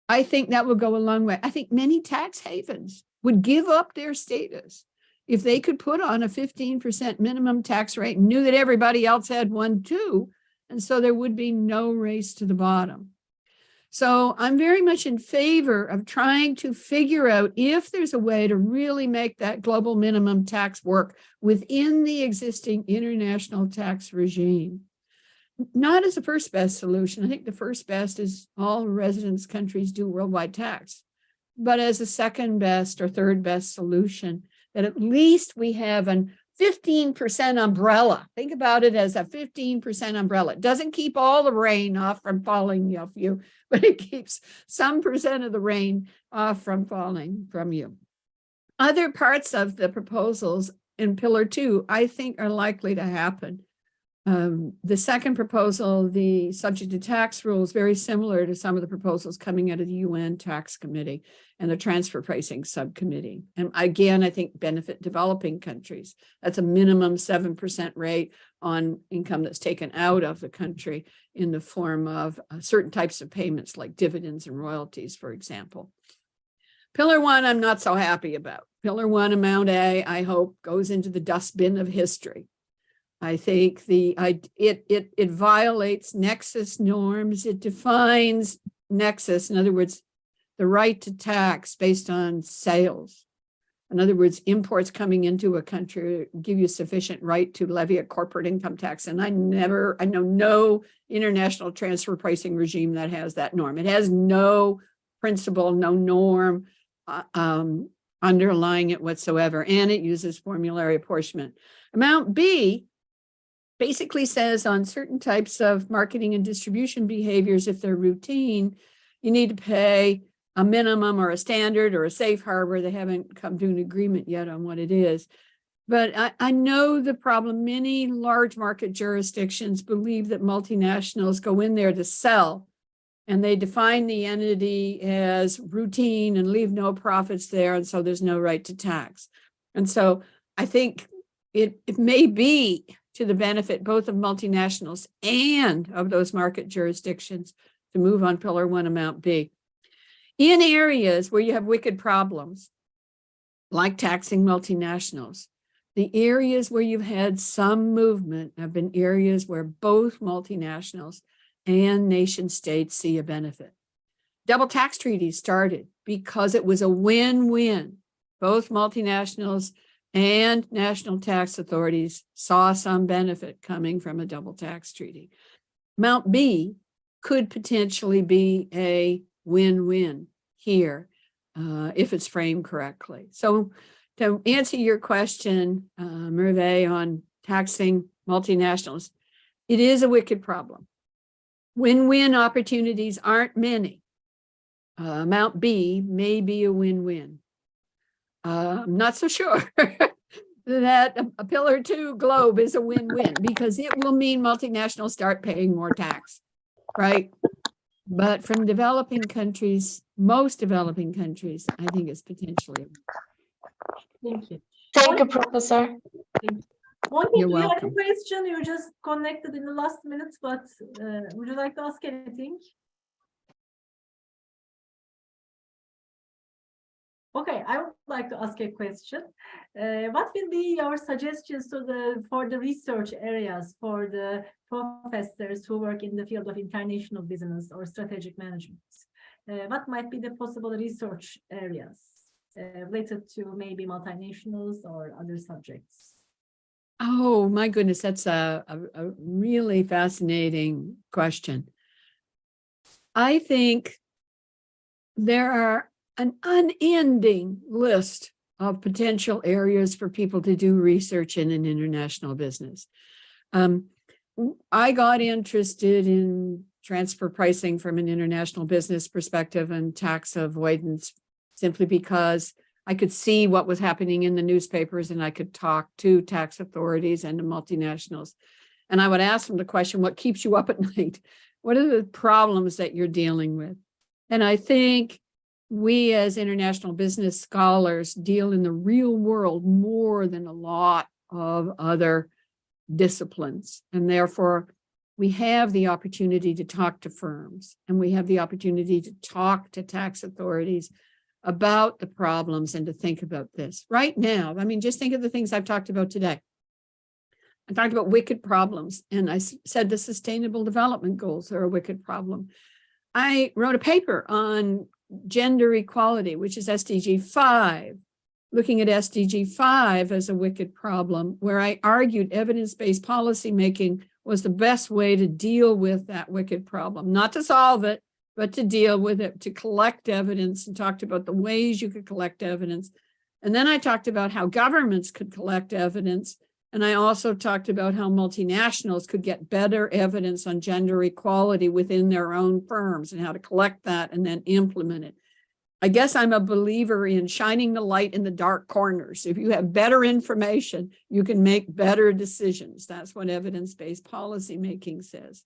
I think that will go a long way. I think many tax havens would give up their status if they could put on a 15% minimum tax rate and knew that everybody else had one too, and so there would be no race to the bottom. So I'm very much in favor of trying to figure out if there's a way to really make that global minimum tax work within the existing international tax regime. Not as a first best solution. I think the first best is all residence countries do worldwide tax, but as a second best or third best solution, that at least we have an 15% umbrella. Think about it as a 15% umbrella. It doesn't keep all the rain off from falling off you, but it keeps some percent of the rain off from falling from you. Other parts of the proposals in Pillar 2, I think, are likely to happen. The second proposal, the subject to tax rules, very similar to some of the proposals coming out of the UN Tax Committee and the Transfer Pricing Subcommittee. And again, I think benefit developing countries. That's a minimum 7% rate on income that's taken out of the country in the form of certain types of payments like dividends and royalties, for example. Pillar 1, I'm not so happy about. Pillar 1, Amount A, I hope, goes into the dustbin of history. I think it violates nexus norms. It defines nexus. In other words, the right to tax based on sales. In other words, imports coming into a country give you sufficient right to levy a corporate income tax. And I know no international transfer pricing regime that has that norm. It has no principle, no norm underlying it whatsoever. And it uses formulary apportionment. Amount B basically says on certain types of marketing and distribution behaviors, if they're routine, you need to pay a minimum or a standard or a safe harbor. They haven't come to an agreement yet on what it is. But I know the problem. Many large market jurisdictions believe that multinationals go in there to sell, and they define the entity as routine and leave no profits there. And so there's no right to tax. And so I think it may be to the benefit both of multinationals and of those market jurisdictions to move on Pillar 1 Amount B. In areas where you have wicked problems, like taxing multinationals, the areas where you've had some movement have been areas where both multinationals and nation states see a benefit. Double tax treaties started because it was a win-win. Both multinationals and national tax authorities saw some benefit coming from a double tax treaty. Mount B could potentially be a win-win here if it's framed correctly. So to answer your question, Merve, on taxing multinationals, it is a wicked problem. Win-win opportunities aren't many. Mount B may be a win-win. I'm not so sure that a Pillar 2 globe is a win-win, because it will mean multinationals start paying more tax, right? But from developing countries, most developing countries, I think it's potentially. Thank you. Thank you, Professor. Monique, You're you had a welcome. question. You just connected in the last minute, but would you like to ask anything? Okay, I would like to ask a question. What will be your suggestions for the research areas for the professors who work in the field of international business or strategic management? What might be the possible research areas related to maybe multinationals or other subjects? Oh, my goodness, that's a really fascinating question. I think there are an unending list of potential areas for people to do research in an international business. I got interested in transfer pricing from an international business perspective and tax avoidance simply because I could see what was happening in the newspapers, and I could talk to tax authorities and to multinationals. And I would ask them the question, what keeps you up at night? What are the problems that you're dealing with? And I think we as international business scholars deal in the real world more than a lot of other disciplines. And therefore, we have the opportunity to talk to firms, and we have the opportunity to talk to tax authorities about the problems and to think about this. Right now, I mean, just think of the things I've talked about today. I talked about wicked problems, and I said the Sustainable Development Goals are a wicked problem. I wrote a paper on gender equality, which is SDG 5, looking at SDG 5 as a wicked problem, where I argued evidence-based policymaking was the best way to deal with that wicked problem, not to solve it, but to deal with it, to collect evidence, and talked about the ways you could collect evidence. And then I talked about how governments could collect evidence. And I also talked about how multinationals could get better evidence on gender equality within their own firms and how to collect that and then implement it. I guess I'm a believer in shining the light in the dark corners. If you have better information, you can make better decisions. That's what evidence-based policymaking says.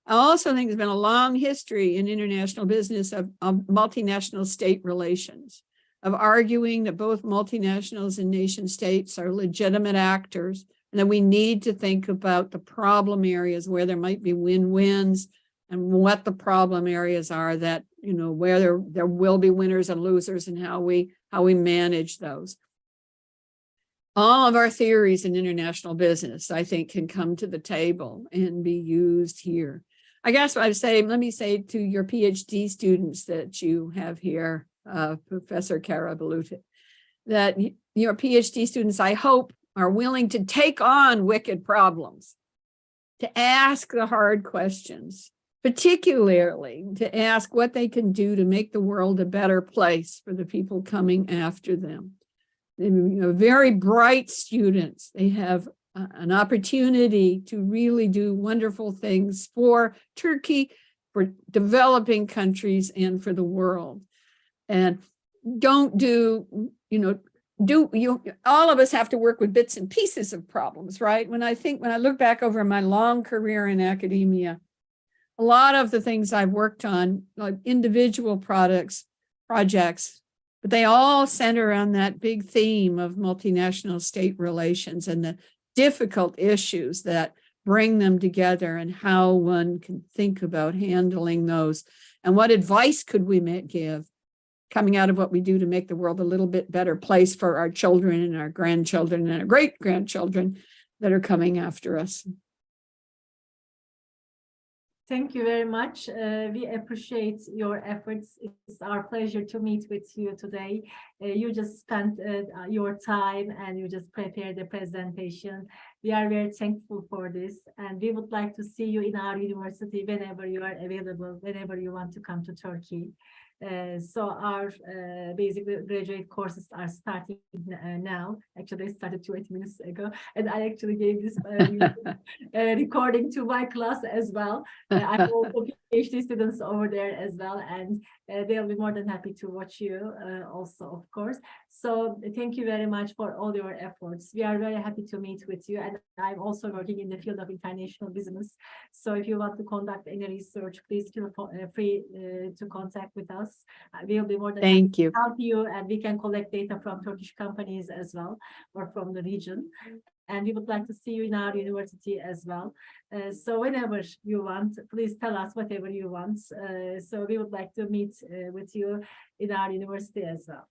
I also think there's been a long history in international business of multinational state relations, of arguing that both multinationals and nation states are legitimate actors, and that we need to think about the problem areas where there might be win-wins and what the problem areas are that, you know, where there will be winners and losers and how we manage those. All of our theories in international business, I think, can come to the table and be used here. I guess I'd say, let me say to your PhD students that you have here, Professor Kara Baluta, that your PhD students, I hope, are willing to take on wicked problems, to ask the hard questions, particularly to ask what they can do to make the world a better place for the people coming after them. And, you know, very bright students, they have an opportunity to really do wonderful things for Turkey, for developing countries, and for the world. And don't do, all of us have to work with bits and pieces of problems, right? When I look back over my long career in academia, a lot of the things I've worked on, like individual projects, but they all center on that big theme of multinational state relations and the difficult issues that bring them together and how one can think about handling those. And what advice could we give coming out of what we do to make the world a little bit better place for our children and our grandchildren and our great-grandchildren that are coming after us. Thank you very much. We appreciate your efforts. It's our pleasure to meet with you today. You just spent your time and you just prepared the presentation. We are very thankful for this, and we would like to see you in our university whenever you are available, whenever you want to come to Turkey. So our basically graduate courses are starting now. Actually, they started 20 minutes ago, and I actually gave this recording to my class as well. I have also PhD students over there as well, and they'll be more than happy to watch you also, of course. So thank you very much for all your efforts. We are very happy to meet with you, and I'm also working in the field of international business. So if you want to conduct any research, please feel free to contact with us. We'll be more than happy to help you, and we can collect data from Turkish companies as well, or from the region. And we would like to see you in our university as well. So whenever you want, please tell us whatever you want. So we would like to meet with you in our university as well.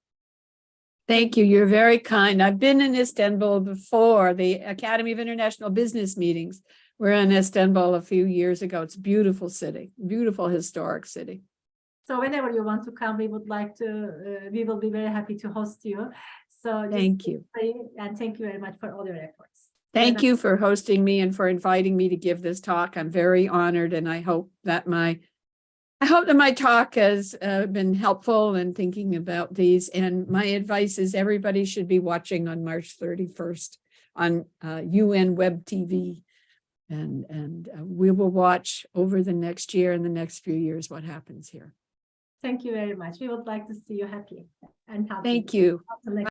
Thank you. You're very kind. I've been in Istanbul before. The Academy of International Business meetings were in Istanbul a few years ago. It's a beautiful city, beautiful historic city. So whenever you want to come, we would like to, we will be very happy to host you. So thank you. And thank you very much for all your efforts. Thank you for hosting me and for inviting me to give this talk. I'm very honored, and I hope that my talk has been helpful in thinking about these. And my advice is everybody should be watching on March 31st on UN Web TV. And we will watch over the next year and the next few years what happens here. Thank you very much. We would like to see you happy and healthy. Thank you.